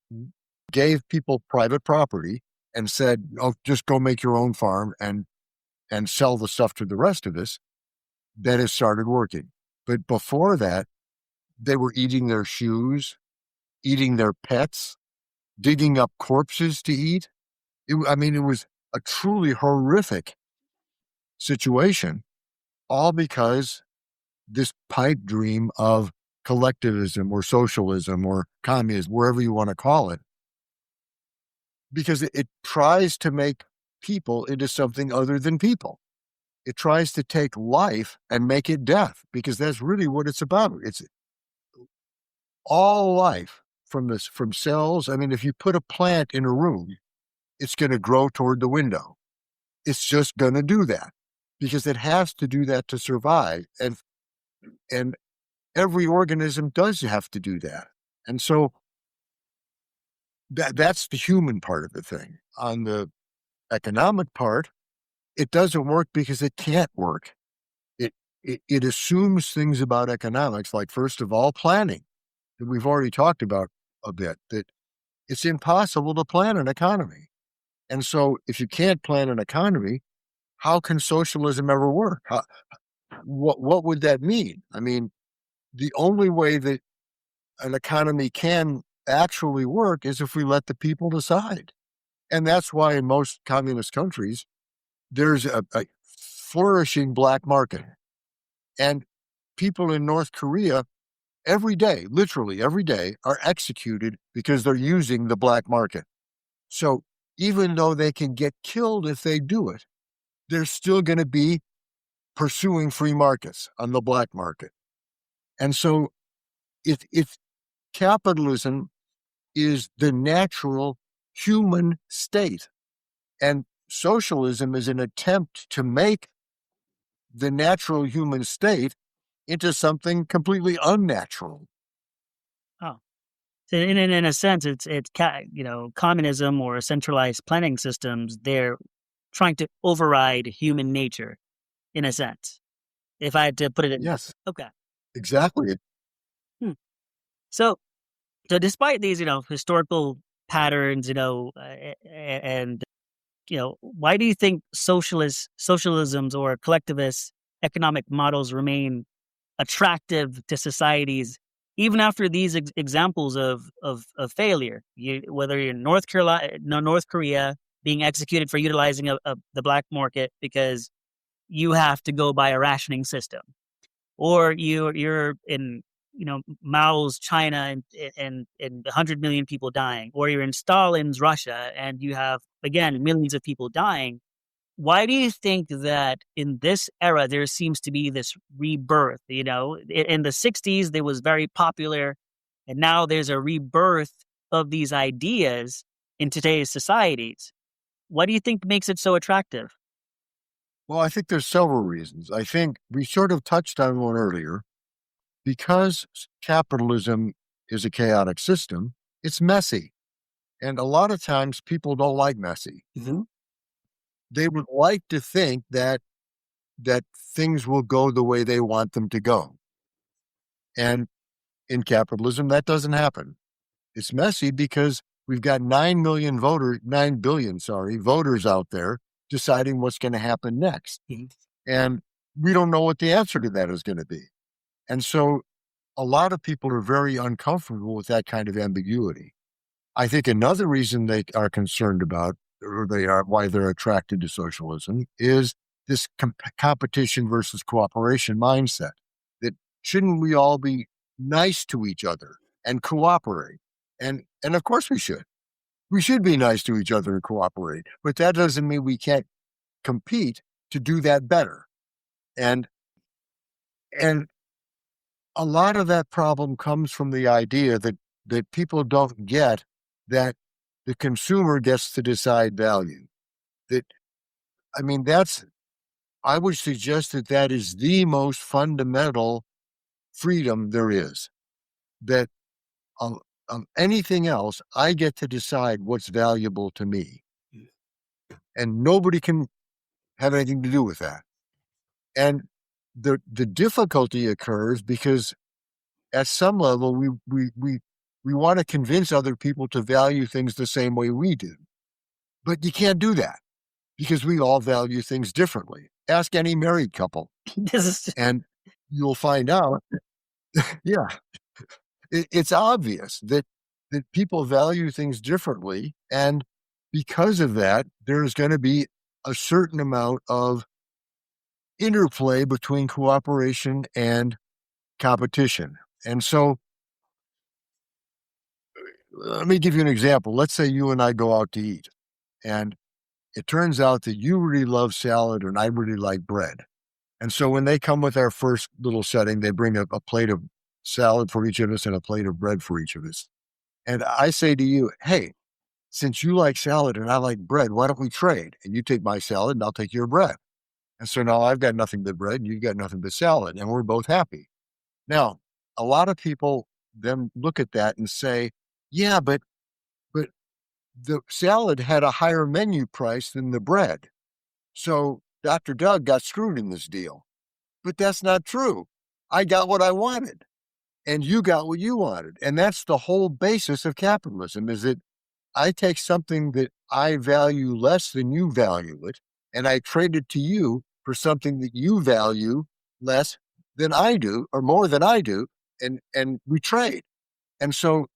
gave people private property and said, oh, just go make your own farm and sell the stuff to the rest of us. Then it started working. But before that, they were eating their shoes, eating their pets, digging up corpses to eat. It was a truly horrific situation, all because this pipe dream of collectivism or socialism or communism, wherever you want to call it, because it tries to make people into something other than people. It tries to take life and make it death, because that's really what it's about. It's all life from cells. I mean, if you put a plant in a room, it's going to grow toward the window. It's just going to do that because it has to do that to survive. And every organism does have to do that. And so that's the human part of the thing. On the economic part, it doesn't work because it can't work. It assumes things about economics, like, first of all, planning, that we've already talked about a bit, that it's impossible to plan an economy. And so if you can't plan an economy, how can socialism ever work? What would that mean? I mean, the only way that an economy can actually work is if we let the people decide. And that's why in most communist countries, there's a flourishing black market. And people in North Korea every day, literally every day, are executed because they're using the black market. So even though they can get killed if they do it, they're still going to be pursuing free markets on the black market. And so if capitalism is the natural human state, and socialism is an attempt to make the natural human state into something completely unnatural. Oh, so in a sense, communism or centralized planning systems. They're trying to override human nature, in a sense. If I had to put it in, Yes, okay. exactly. Hmm. So despite these, historical patterns, and why do you think socialisms or collectivist economic models remain attractive to societies even after these examples of failure? Whether you're in North Korea being executed for utilizing the black market because you have to go by a rationing system, or you're in Mao's China and 100 million people dying, or you're in Stalin's Russia and you have again millions of people dying. Why do you think that in this era there seems to be this rebirth? In the 60s there was very popular, and now there's a rebirth of these ideas in today's societies. What do you think makes it so attractive? Well, I think there's several reasons. I think we sort of touched on one earlier. Because capitalism is a chaotic system, it's messy. And a lot of times people don't like messy. Mm-hmm. They would like to think that things will go the way they want them to go. And in capitalism, that doesn't happen. It's messy because we've got 9 billion voters out there deciding what's going to happen next. Mm-hmm. And we don't know what the answer to that is going to be. And so a lot of people are very uncomfortable with that kind of ambiguity. I think another reason they are concerned about, or why they're attracted to socialism, is this competition versus cooperation mindset. That shouldn't we all be nice to each other and cooperate? And of course we should. We should be nice to each other and cooperate. But that doesn't mean we can't compete to do that better. And a lot of that problem comes from the idea that people don't get that the consumer gets to decide value. I would suggest that is the most fundamental freedom there is. That anything else, I get to decide what's valuable to me. And nobody can have anything to do with that. And the difficulty occurs because at some level, we want to convince other people to value things the same way we do. But you can't do that because we all value things differently. Ask any married couple. And you'll find out, yeah, it's obvious that people value things differently. And because of that, there's going to be a certain amount of interplay between cooperation and competition. And so let me give you an example. Let's say you and I go out to eat, and it turns out that you really love salad and I really like bread. And so when they come with our first little setting, they bring a plate of salad for each of us and a plate of bread for each of us. And I say to you, hey, since you like salad and I like bread, why don't we trade? And you take my salad and I'll take your bread. And so now I've got nothing but bread and you've got nothing but salad, and we're both happy. Now, a lot of people then look at that and say, yeah, but the salad had a higher menu price than the bread. So Dr. Doug got screwed in this deal. But that's not true. I got what I wanted and you got what you wanted. And that's the whole basis of capitalism, is that I take something that I value less than you value it, and I trade it to you for something that you value less than I do, or more than I do, and we trade. And so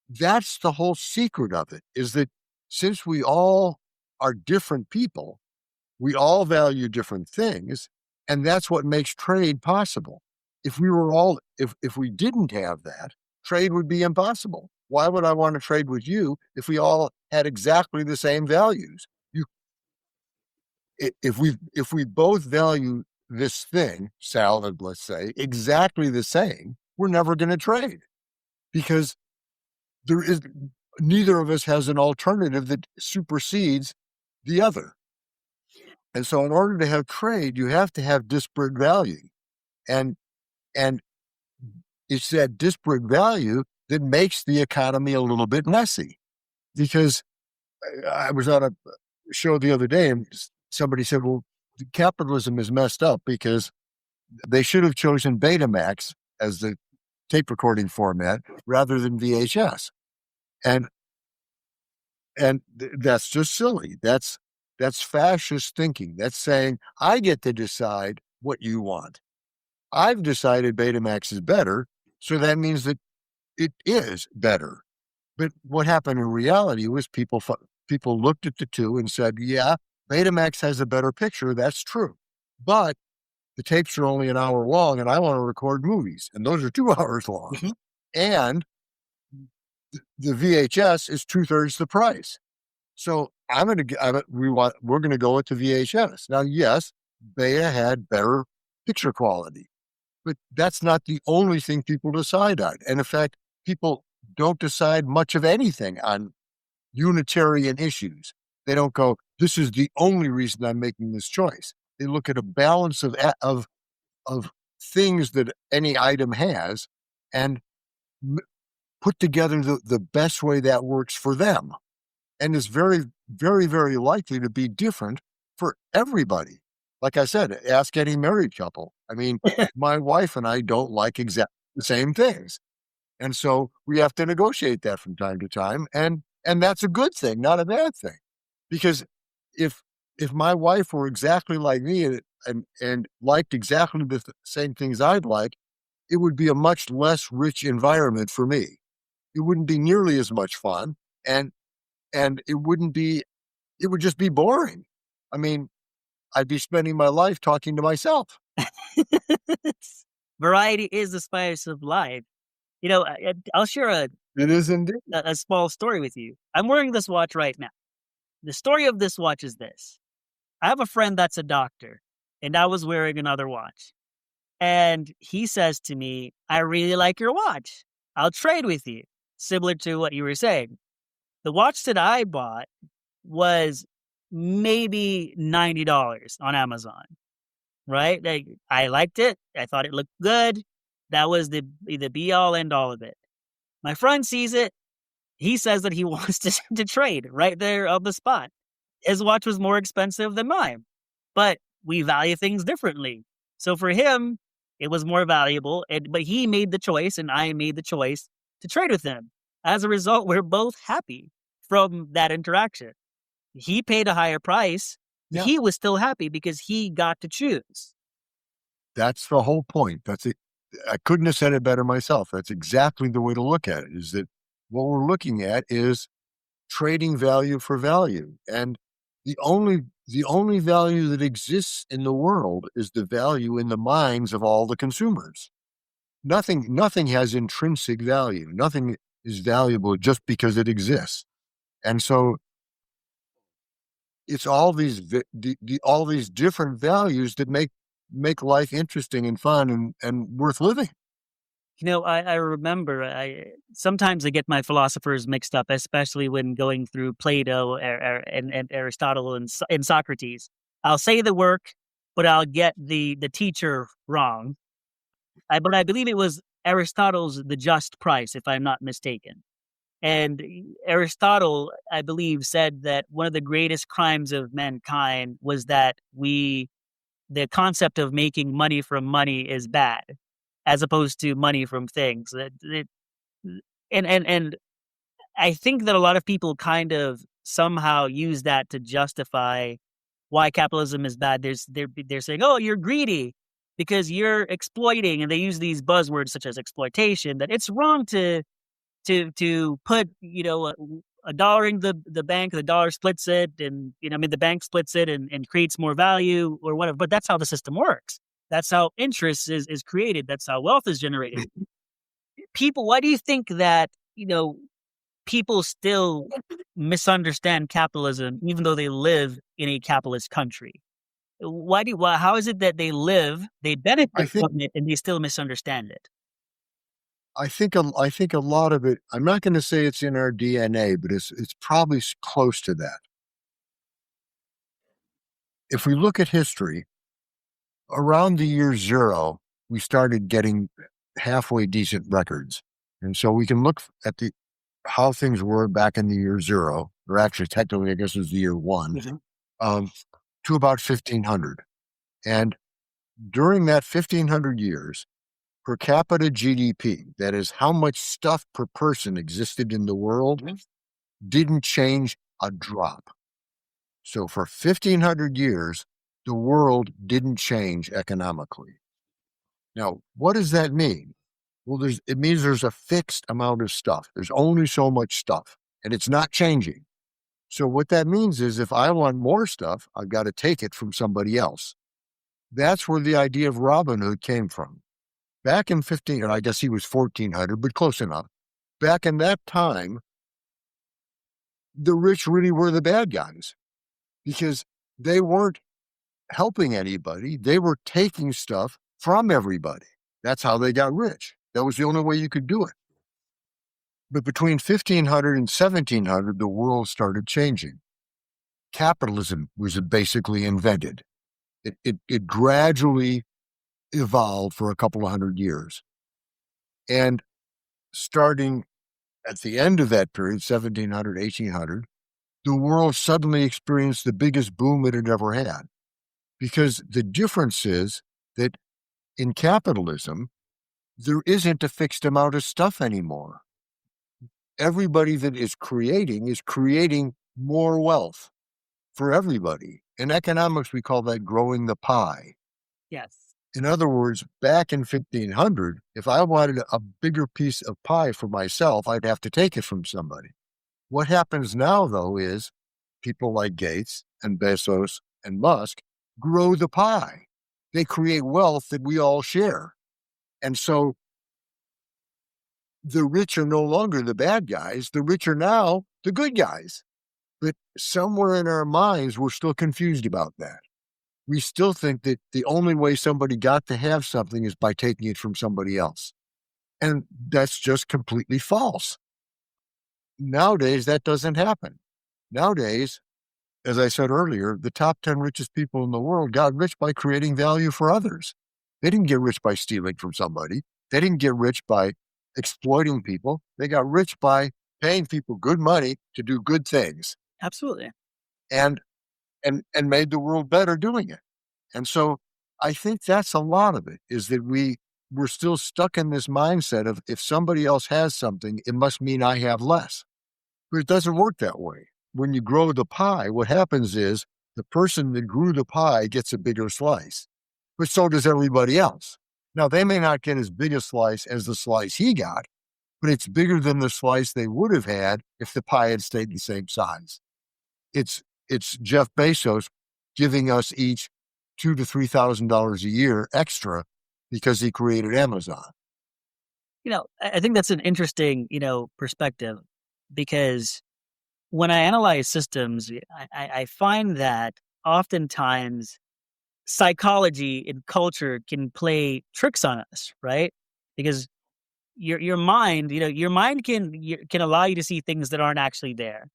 that's the whole secret of it, is that since we all are different people, we all value different things, and that's what makes trade possible. If we didn't have that, trade would be impossible. Why would I want to trade with you if we all had exactly the same values? If we both value this thing, salad, let's say, exactly the same, we're never going to trade because neither of us has an alternative that supersedes the other. And so in order to have trade, you have to have disparate value. And it's that disparate value that makes the economy a little bit messy. Because I was on a show the other day and somebody said, well, capitalism is messed up because they should have chosen Betamax as the tape recording format rather than VHS. And that's just silly. That's fascist thinking. That's saying, I get to decide what you want. I've decided Betamax is better, so that means that it is better. But what happened in reality was people looked at the two and said, yeah, Betamax has a better picture. That's true. But the tapes are only an hour long and I want to record movies. And those are 2 hours long. Mm-hmm. And the VHS is 2/3 the price. So we're going to go with the VHS. Now, yes, Beta had better picture quality, but that's not the only thing people decide on. And in fact, people don't decide much of anything on Unitarian issues. They don't go, this is the only reason I'm making this choice. They look at a balance of things that any item has and put together the best way that works for them. And is very, very, very likely to be different for everybody. Like I said, ask any married couple. I mean, my wife and I don't like exactly the same things. And so we have to negotiate that from time to time. And that's a good thing, not a bad thing. Because if my wife were exactly like me and liked exactly the same things I'd like, it would be a much less rich environment for me. It wouldn't be nearly as much fun. And it would just be boring. I mean, I'd be spending my life talking to myself. Variety is the spice of life. You know, I'll share it is indeed a small story with you. I'm wearing this watch right now. The story of this watch is this. I have a friend that's a doctor, and I was wearing another watch. And he says to me, I really like your watch. I'll trade with you, similar to what you were saying. The watch that I bought was maybe $90 on Amazon, right? Like, I liked it. I thought it looked good. That was the be all end all of it. My friend sees it. He says that he wants to trade right there on the spot. His watch was more expensive than mine, but we value things differently. So for him, it was more valuable, but he made the choice and I made the choice to trade with him. As a result, we're both happy from that interaction. He paid a higher price. Yeah. He was still happy because he got to choose. That's the whole point. That's it. I couldn't have said it better myself. That's exactly the way to look at it, is that what we're looking at is trading value for value. And the only value that exists in the world is the value in the minds of all the consumers. Nothing has intrinsic value. Nothing is valuable just because it exists. And so it's all these all these different values that make life interesting and fun and worth living. You know, I remember sometimes I get my philosophers mixed up, especially when going through Plato and Aristotle and Socrates. I'll say the work, but I'll get the teacher wrong. But I believe it was Aristotle's The Just Price, if I'm not mistaken. And Aristotle, I believe, said that one of the greatest crimes of mankind was that the concept of making money from money is bad, as opposed to money from things. And I think that a lot of people kind of somehow use that to justify why capitalism is bad. They're saying, oh, you're greedy because you're exploiting, and they use these buzzwords such as exploitation, that it's wrong to put, a dollar in the bank, the dollar splits it, and the bank splits it and creates more value or whatever. But that's how the system works. That's how interest is created. That's how wealth is generated. People, why do you think that, people still misunderstand capitalism, even though they live in a capitalist country? How is it that they benefit I think from it, and they still misunderstand it? I think a lot of it. I'm not going to say it's in our DNA, but it's probably close to that. If we look at history, around the year zero, we started getting halfway decent records, and so we can look at how things were back in the year zero, or actually technically, I guess it was the year one, to about 1500. And during that 1500 years, per capita GDP, that is how much stuff per person existed in the world, didn't change a drop. So for 1500 years, the world didn't change economically. Now, what does that mean? Well, it means there's a fixed amount of stuff. There's only so much stuff, and it's not changing. So what that means is if I want more stuff, I've got to take it from somebody else. That's where the idea of Robin Hood came from. Back in I guess he was 1400, but close enough. Back in that time, the rich really were the bad guys because they weren't helping anybody. They were taking stuff from everybody. That's how they got rich. That was the only way you could do it. But between 1500 and 1700, the world started changing. Capitalism was basically invented. It gradually evolved for a couple of hundred years. And starting at the end of that period, 1700, 1800, the world suddenly experienced the biggest boom it had ever had. Because the difference is that in capitalism, there isn't a fixed amount of stuff anymore. Everybody that is creating more wealth for everybody. In economics, we call that growing the pie. Yes. In other words, back in 1500, if I wanted a bigger piece of pie for myself, I'd have to take it from somebody. What happens now, though, is people like Gates and Bezos and Musk grow the pie. They create wealth that we all share. And so the rich are no longer the bad guys. The rich are now the good guys. But somewhere in our minds, we're still confused about that. We still think that the only way somebody got to have something is by taking it from somebody else. And that's just completely false. Nowadays, that doesn't happen. Nowadays, as I said earlier, the top 10 richest people in the world got rich by creating value for others. They didn't get rich by stealing from somebody. They didn't get rich by exploiting people. They got rich by paying people good money to do good things. Absolutely. And made the world better doing it. And so I think that's a lot of it, is that we're still stuck in this mindset of if somebody else has something, it must mean I have less. But it doesn't work that way. When you grow the pie, what happens is the person that grew the pie gets a bigger slice, but so does everybody else. Now, they may not get as big a slice as the slice he got, but it's bigger than the slice they would have had if the pie had stayed the same size. It's Jeff Bezos giving us each $2,000 to $3,000 a year extra because he created Amazon. I think that's an interesting, perspective, because when I analyze systems, I find that oftentimes psychology and culture can play tricks on us, right? Because your mind, your mind can allow you to see things that aren't actually there.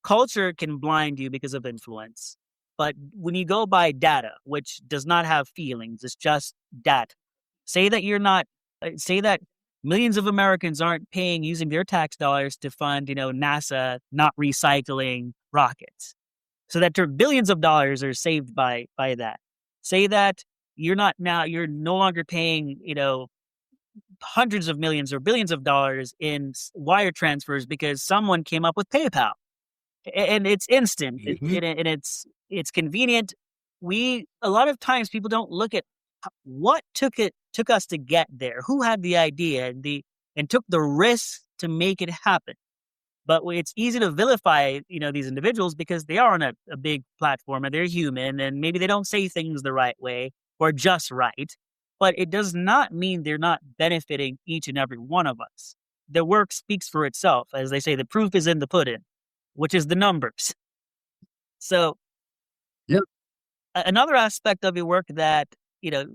Culture can blind you because of influence. But when you go by data, which does not have feelings, it's just data. Say that millions of Americans aren't paying using their tax dollars to fund, NASA not recycling rockets. So that billions of dollars are saved by that. Say that you're no longer paying, hundreds of millions or billions of dollars in wire transfers because someone came up with PayPal. And it's instant, and it's convenient. A lot of times people don't look at what took us to get there, who had the idea and took the risk to make it happen. But it's easy to vilify, these individuals because they are on a big platform and they're human and maybe they don't say things the right way or just right. But it does not mean they're not benefiting each and every one of us. The work speaks for itself. As they say, the proof is in the pudding, which is the numbers. So, yep. another aspect of your work that,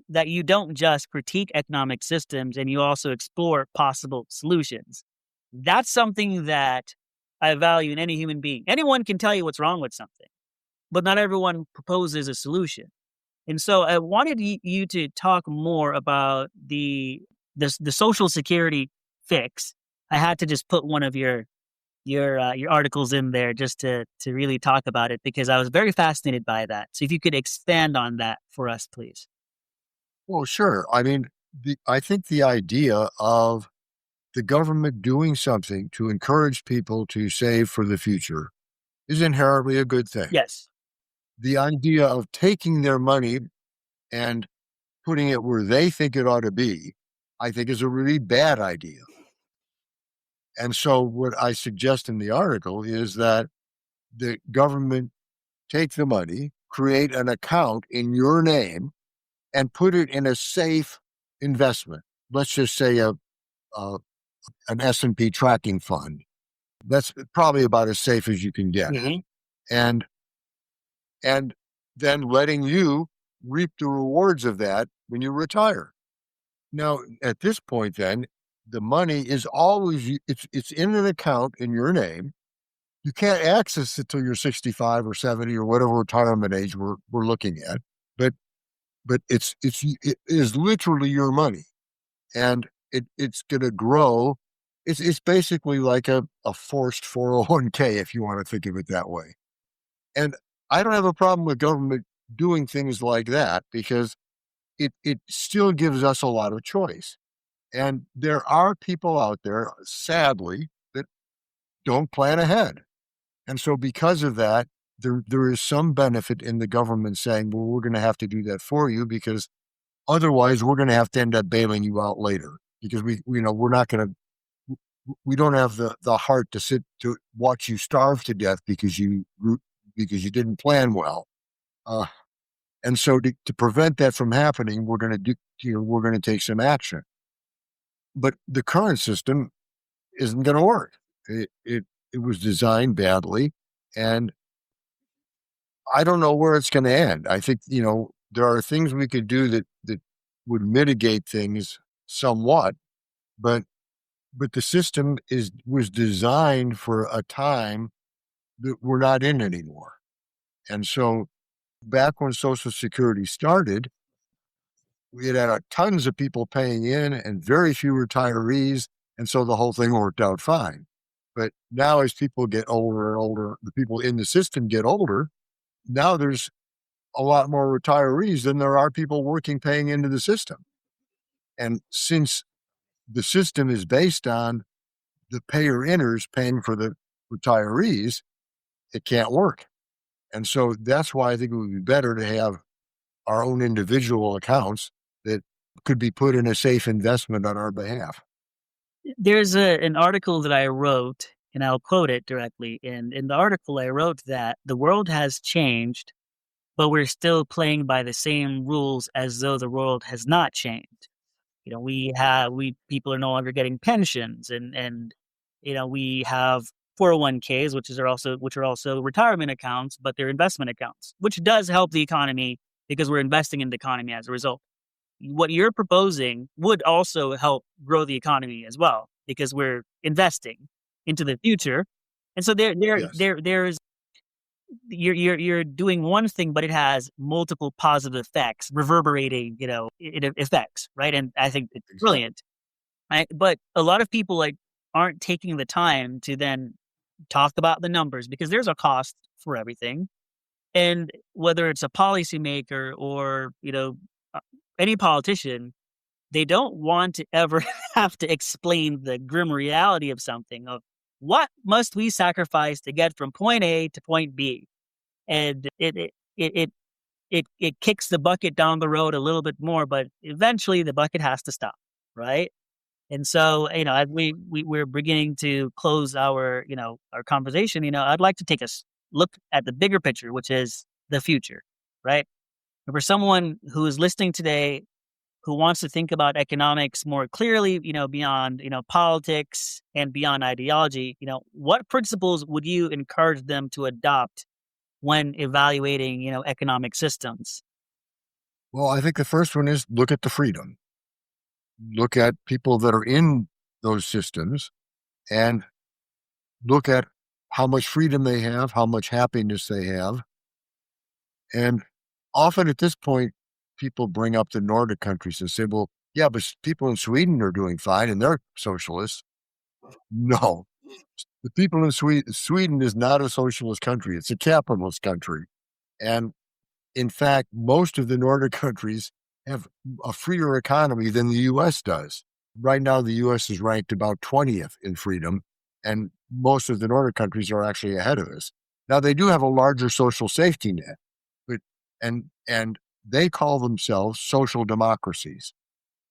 that you don't just critique economic systems and you also explore possible solutions. That's something that I value in any human being. Anyone can tell you what's wrong with something, but not everyone proposes a solution. And so I wanted you to talk more about the Social Security fix. I had to just put one of your articles in there just to really talk about it because I was very fascinated by that. So if you could expand on that for us, please. Well, sure. I mean, I think the idea of the government doing something to encourage people to save for the future is inherently a good thing. Yes. The idea of taking their money and putting it where they think it ought to be, I think is a really bad idea. And so what I suggest in the article is that the government take the money, create an account in your name, and put it in a safe investment. Let's just say an S&P tracking fund. That's probably about as safe as you can get. Mm-hmm. And then letting you reap the rewards of that when you retire. Now, at this point, then, the money is always, it's in an account in your name. You can't access it till you're 65 or 70 or whatever retirement age we're looking at. But it is literally your money. And it's going to grow. It's basically like a forced 401k, if you want to think of it that way. And I don't have a problem with government doing things like that because it still gives us a lot of choice. And there are people out there, sadly, that don't plan ahead. And so because of that, there is some benefit in the government saying, well, we're going to have to do that for you because otherwise we're going to have to end up bailing you out later because we're not going to, we don't have the heart to sit to watch you starve to death because you didn't plan well. And so to prevent that from happening, we're going to take some action. But the current system isn't going to work. It was designed badly, and I don't know where it's going to end. I think there are things we could do that would mitigate things somewhat, but the system was designed for a time that we're not in anymore. And so back when Social Security started, we had tons of people paying in and very few retirees. And so the whole thing worked out fine. But now as people get older and older, the people in the system get older, now there's a lot more retirees than there are people paying into the system. And since the system is based on the payer-inners paying for the retirees, it can't work. And so that's why I think it would be better to have our own individual accounts that could be put in a safe investment on our behalf. There's an article that I wrote, and I'll quote it directly. And in the article, I wrote that the world has changed, but we're still playing by the same rules as though the world has not changed. People are no longer getting pensions, and we have 401ks, which are also retirement accounts, but they're investment accounts, which does help the economy because we're investing in the economy as a result. What you're proposing would also help grow the economy as well because we're investing into the future, and so there's you're doing one thing, but it has multiple positive effects, reverberating effects, right? And I think it's brilliant. Right? But a lot of people aren't taking the time to then talk about the numbers because there's a cost for everything. And whether it's a policymaker or, any politician, they don't want to ever have to explain the grim reality of something of what must we sacrifice to get from point A to point B. And it kicks the bucket down the road a little bit more, but eventually the bucket has to stop, right? And so, as we're beginning to close our conversation, I'd like to take a look at the bigger picture, which is the future, right? And for someone who is listening today, who wants to think about economics more clearly, beyond, politics and beyond ideology, what principles would you encourage them to adopt when evaluating, economic systems? Well, I think the first one is look at the freedom. Look at people that are in those systems and look at how much freedom they have, how much happiness they have. And often at this point, people bring up the Nordic countries and say, well, yeah, but people in Sweden are doing fine and they're socialists. No, the people in Sweden is not a socialist country. It's a capitalist country. And in fact, most of the Nordic countries have a freer economy than the U.S. does. Right now, the U.S. is ranked about 20th in freedom, and most of the Nordic countries are actually ahead of us. Now, they do have a larger social safety net, but and they call themselves social democracies.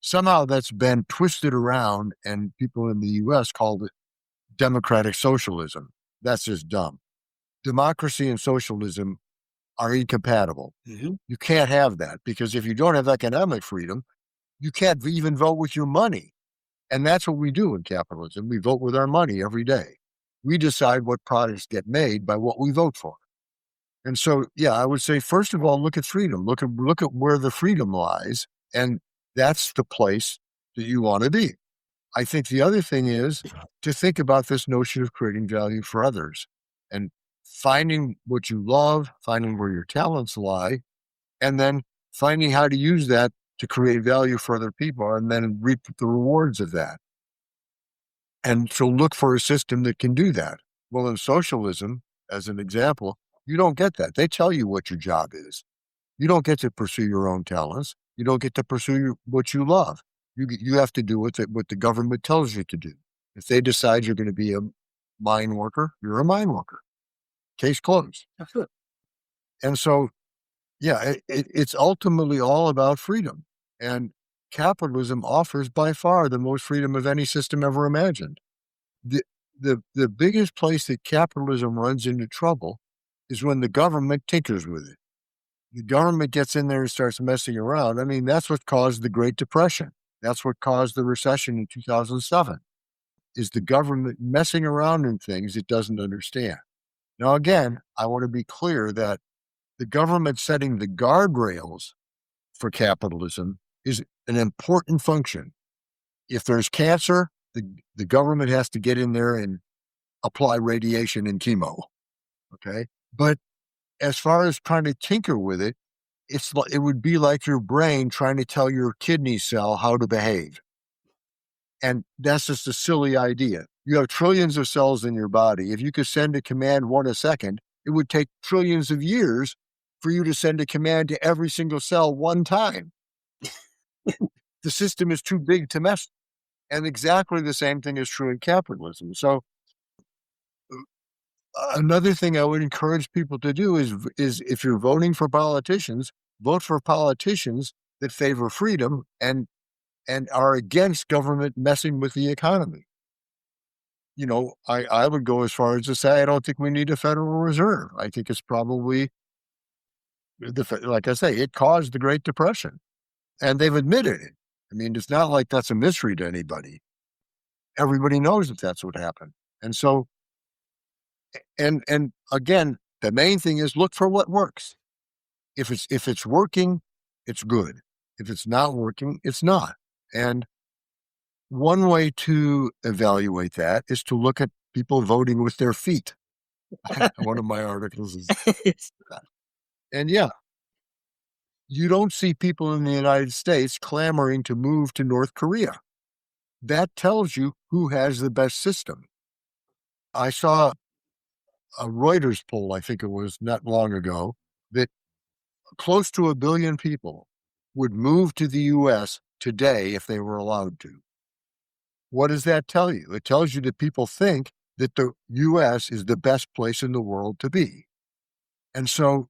Somehow that's been twisted around, and people in the U.S. called it democratic socialism. That's just dumb. Democracy and socialism are incompatible. Mm-hmm. You can't have that, because if you don't have economic freedom, you can't even vote with your money. And that's what we do in capitalism. We vote with our money every day. We decide what products get made by what we vote for. And so, yeah, I would say, first of all, look at freedom. Look at where the freedom lies. And that's the place that you want to be. I think the other thing is to think about this notion of creating value for others and finding what you love, finding where your talents lie, and then finding how to use that to create value for other people and then reap the rewards of that. And so look for a system that can do that. Well, in socialism, as an example, you don't get that. They tell you what your job is. You don't get to pursue your own talents. You don't get to pursue what you love. You have to do what the government tells you to do. If they decide you're going to be a mine worker, you're a mine worker. Case closed. Absolutely. And so, yeah, it's ultimately all about freedom. And capitalism offers by far the most freedom of any system ever imagined. The biggest place that capitalism runs into trouble is when the government tinkers with it. The government gets in there and starts messing around. I mean, that's what caused the Great Depression. That's what caused the recession in 2007, is the government messing around in things it doesn't understand. Now, again, I want to be clear that the government setting the guardrails for capitalism is an important function. If there's cancer, the government has to get in there and apply radiation and chemo, okay? But as far as trying to tinker with it, it would be like your brain trying to tell your kidney cell how to behave. And that's just a silly idea. You have trillions of cells in your body. If you could send a command one a second, it would take trillions of years for you to send a command to every single cell one time. The system is too big to mess. And exactly the same thing is true in capitalism. So another thing I would encourage people to do is if you're voting for politicians, vote for politicians that favor freedom and are against government messing with the economy. You know, I would go as far as to say I don't think we need a Federal Reserve. I think it's probably, like I say, it caused the Great Depression. And they've admitted it. I mean, it's not like that's a mystery to anybody. Everybody knows that that's what happened. And so, and again, the main thing is look for what works. If it's working, it's good. If it's not working, it's not. And one way to evaluate that is to look at people voting with their feet. One of my articles is that. And yeah, you don't see people in the United States clamoring to move to North Korea. That tells you who has the best system. I saw a Reuters poll, I think it was not long ago, that close to 1 billion people would move to the U.S. today if they were allowed to. What does that tell you? It tells you that people think that the U.S. is the best place in the world to be. And so,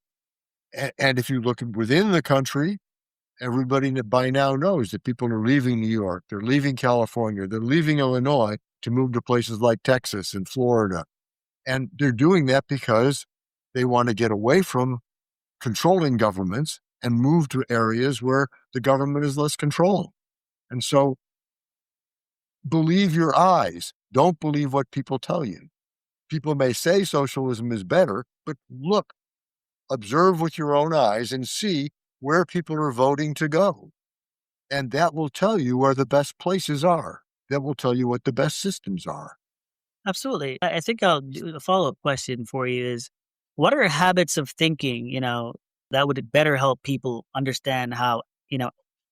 and if you look within the country, everybody by now knows that people are leaving New York, they're leaving California, they're leaving Illinois to move to places like Texas and Florida. And they're doing that because they want to get away from controlling governments and move to areas where the government is less controlling. And so believe your eyes. Don't believe what people tell you. People may say socialism is better, but look, observe with your own eyes and see where people are voting to go. And that will tell you where the best places are. That will tell you what the best systems are. Absolutely. I think I'll do a follow-up question for you is, what are habits of thinking, that would better help people understand how,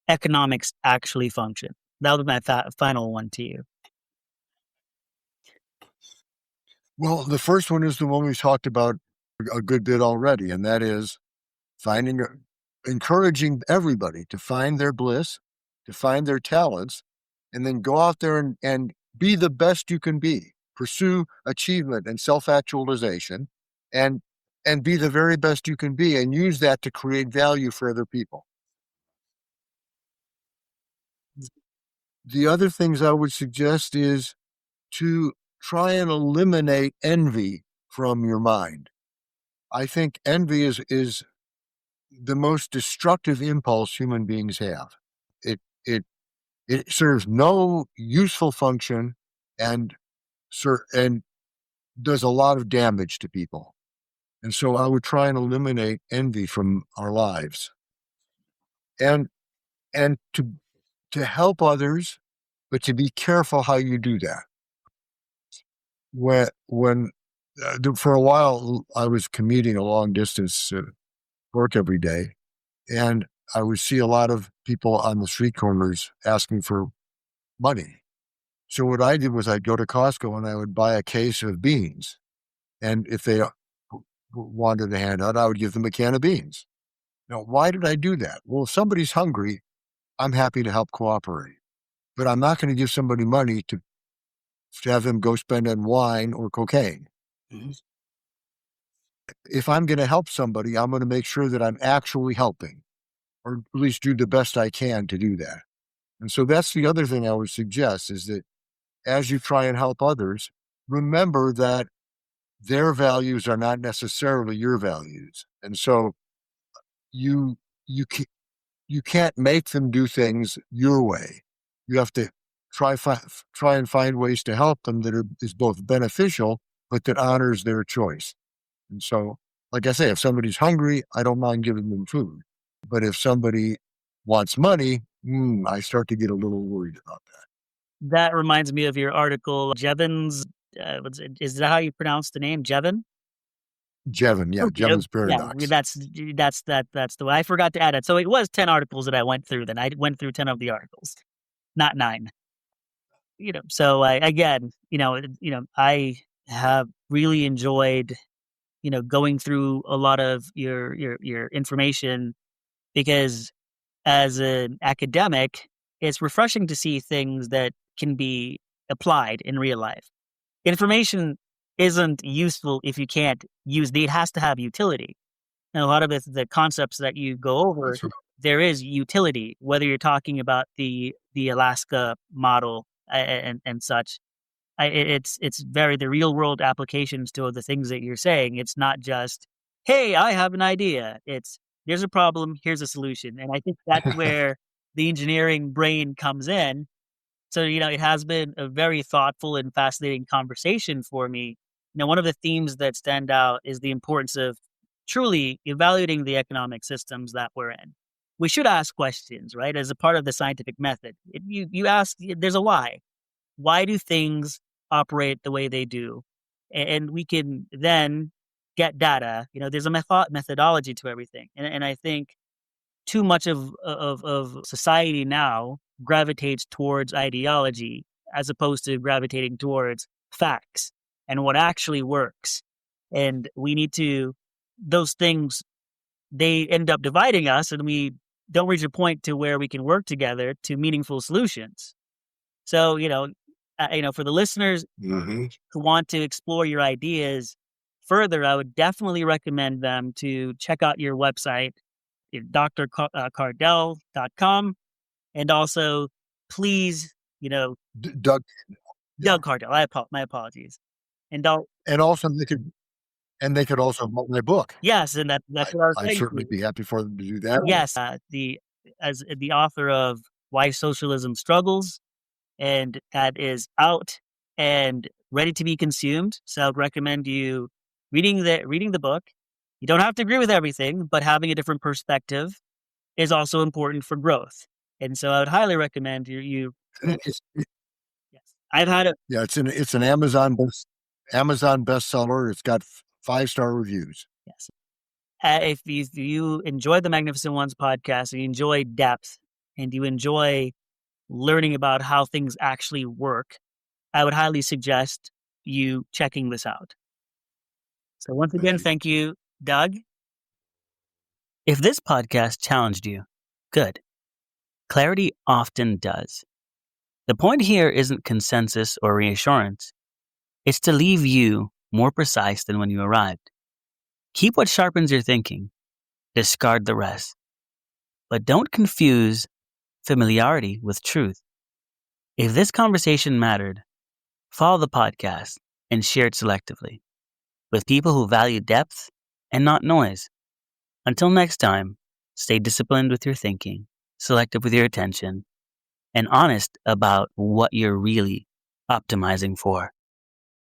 economics actually function? That would be my final one to you. Well, the first one is the one we talked about a good bit already, and that is encouraging everybody to find their bliss, to find their talents, and then go out there and be the best you can be. Pursue achievement and self-actualization, and be the very best you can be, and use that to create value for other people. The other things I would suggest is to try and eliminate envy from your mind. I think envy is the most destructive impulse human beings have. It serves no useful function and does a lot of damage to people. And so I would try and eliminate envy from our lives. And to help others, but to be careful how you do that. When for a while I was commuting a long distance work every day, and I would see a lot of people on the street corners asking for money. So what I did was I'd go to Costco and I would buy a case of beans. And if they wanted a handout, I would give them a can of beans. Now, why did I do that? Well, if somebody's hungry, I'm happy to help cooperate. But I'm not going to give somebody money to have them go spend on wine or cocaine. Mm-hmm. If I'm going to help somebody, I'm going to make sure that I'm actually helping, or at least do the best I can to do that. And so that's the other thing I would suggest, is that as you try and help others, remember that their values are not necessarily your values. And so you can't make them do things your way. You have to try and find ways to help them that is both beneficial, but that honors their choice. And so, like I say, if somebody's hungry, I don't mind giving them food. But if somebody wants money, I start to get a little worried about that. That reminds me of your article, Jevons. Is that how you pronounce the name, Jevon? Jevon, yeah, okay. Jevon's paradox. Yeah, that's the way. I forgot to add it. So it was 10 articles that I went through. Then I went through 10 of the articles, not 9. So I have really enjoyed, going through a lot of your information, because as an academic, it's refreshing to see things that can be applied in real life. Information isn't useful if you can't use it. It has to have utility. And a lot of the concepts that you go over, there is utility, whether you're talking about the Alaska model and such. It's very the real world applications to the things that you're saying. It's not just, hey, I have an idea. It's, there's a problem, here's a solution. And I think that's where the engineering brain comes in. So, it has been a very thoughtful and fascinating conversation for me. One of the themes that stand out is the importance of truly evaluating the economic systems that we're in. We should ask questions, right? As a part of the scientific method. You ask, there's a why. Why do things operate the way they do? And we can then get data. There's a methodology to everything. And I think too much of society now gravitates towards ideology as opposed to gravitating towards facts and what actually works. And we need to, those things, they end up dividing us, and we don't reach a point to where we can work together to meaningful solutions. So, for the listeners who want to explore your ideas further, I would definitely recommend them to check out your website, drcardell.com. And also, please, Doug Cardell. My apologies. And also they could also vote my book. Yes, and that's what I was saying. I'd certainly be happy for them to do that. Yes, as the author of Why Socialism Struggles, and that is out and ready to be consumed. So I'd recommend you reading the book. You don't have to agree with everything, but having a different perspective is also important for growth. And so I would highly recommend you. It's, Yes, I've had it. yeah, it's an Amazon bestseller. It's got 5-star reviews. Yes. If you enjoy the Magnificent Ones podcast, and you enjoy depth, and you enjoy learning about how things actually work, I would highly suggest you checking this out. So once again, thank you, Doug. If this podcast challenged you, good. Clarity often does. The point here isn't consensus or reassurance. It's to leave you more precise than when you arrived. Keep what sharpens your thinking. Discard the rest. But don't confuse familiarity with truth. If this conversation mattered, follow the podcast and share it selectively with people who value depth and not noise. Until next time, stay disciplined with your thinking, selective with your attention, and honest about what you're really optimizing for.